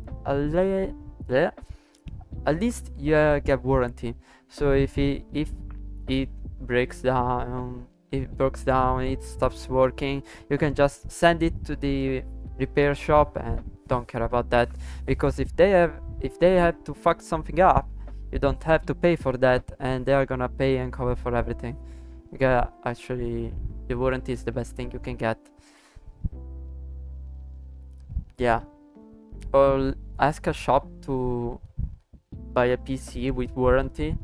least you get warranty. So if it breaks down, it stops working, you can just send it to the repair shop and don't care about that, because if they have to fuck something up, you don't have to pay for that, and they are gonna pay and cover for everything. Yeah, actually, the warranty is the best thing you can get. Yeah, or ask a shop to buy a PC with warranty,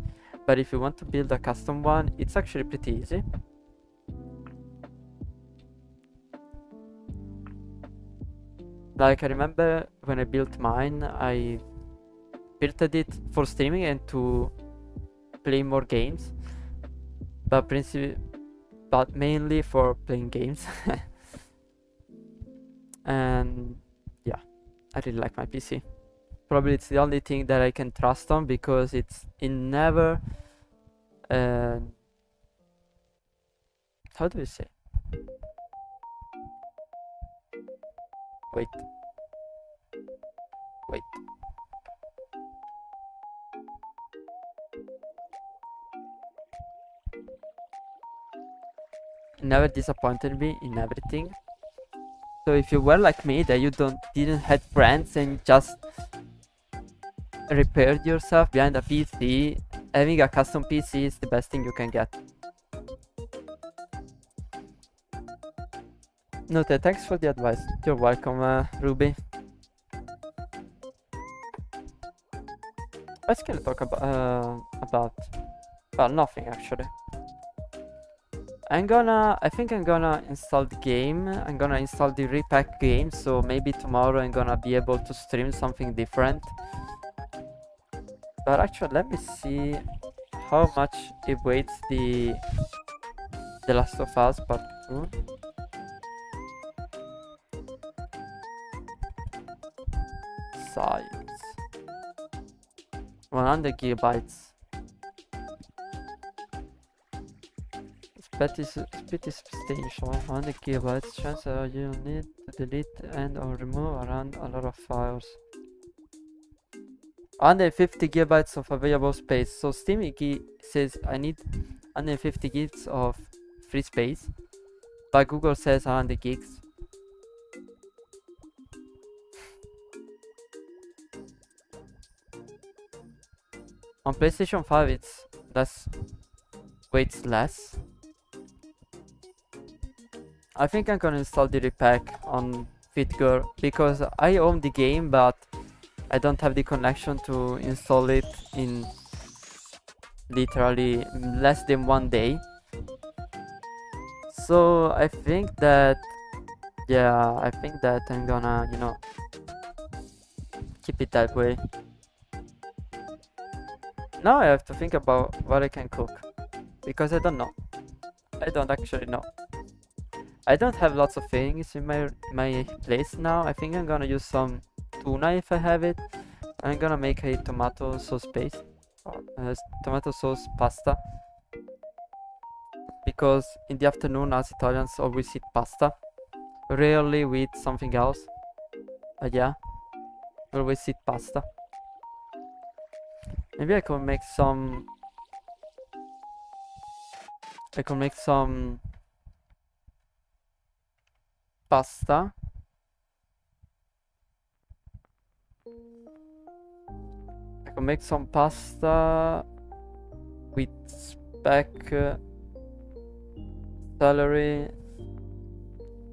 but if you want to build a custom one, it's actually pretty easy. Like, I remember when I built mine, I built it for streaming and to play more games, but but mainly for playing games. And yeah, I really like my PC. Probably it's the only thing that I can trust on, because it never how do you say, wait, never disappointed me in everything. So if you were like me, that you didn't have friends and just repaired yourself behind a PC, having a custom PC is the best thing you can get. Noted, thanks for the advice. You're welcome, Ruby. What's gonna talk about? Well, nothing actually. I think I'm gonna install the game. I'm gonna install the repack game, so maybe tomorrow I'm gonna be able to stream something different. But actually, let me see how much it weighs the Last of Us Part 2. Size 100 gigabytes. Speed is substantial. 100 gigabytes. Chances are you need to delete and or remove around a lot of files. 150 gigabytes of available space. So Steam says I need 150 gigs of free space, but Google says 100 gigs. On PlayStation 5 it's weights less. I think I'm gonna install the repack on FitGirl because I own the game, but I don't have the connection to install it in literally less than 1 day. So I think that, yeah, I'm gonna, keep it that way. Now I have to think about what I can cook, because I don't know. I don't actually know. I don't have lots of things in my place now. I think I'm gonna use some tuna if I have it. I'm gonna make a tomato sauce paste, tomato sauce pasta, because in the afternoon us Italians always eat pasta. Rarely we eat something else, but yeah, we always eat pasta. Maybe I could make some pasta. I could make some pasta with speck, celery,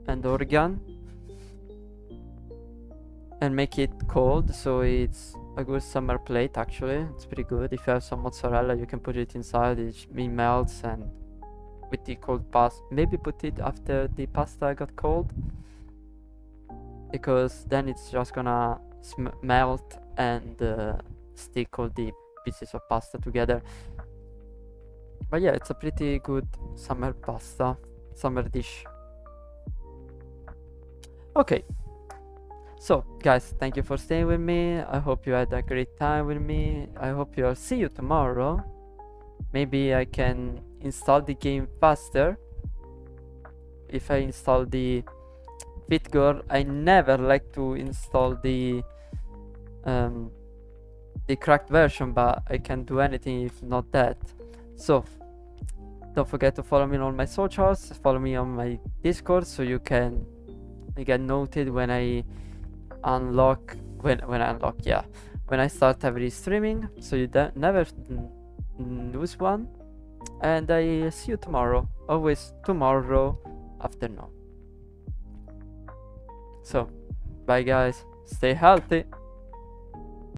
and organ, and make it cold, so it's a good summer plate. Actually, it's pretty good. If you have some mozzarella, you can put it inside. It melts, and with the cold pasta, maybe put it after the pasta got cold, because then it's just gonna melt and stick all the pieces of pasta together. But yeah, it's a pretty good summer dish. Okay, so guys, thank you for staying with me. I hope you had a great time with me. I hope I'll see you tomorrow. Maybe I can install the game faster if I install the FitGirl. I never like to install the cracked version, but I can't do anything if not that. So don't forget to follow me on all my socials. Follow me on my Discord so you can get noted when I unlock, when I start every streaming, so you never lose one. And I see you tomorrow, always tomorrow afternoon. So bye guys, stay healthy.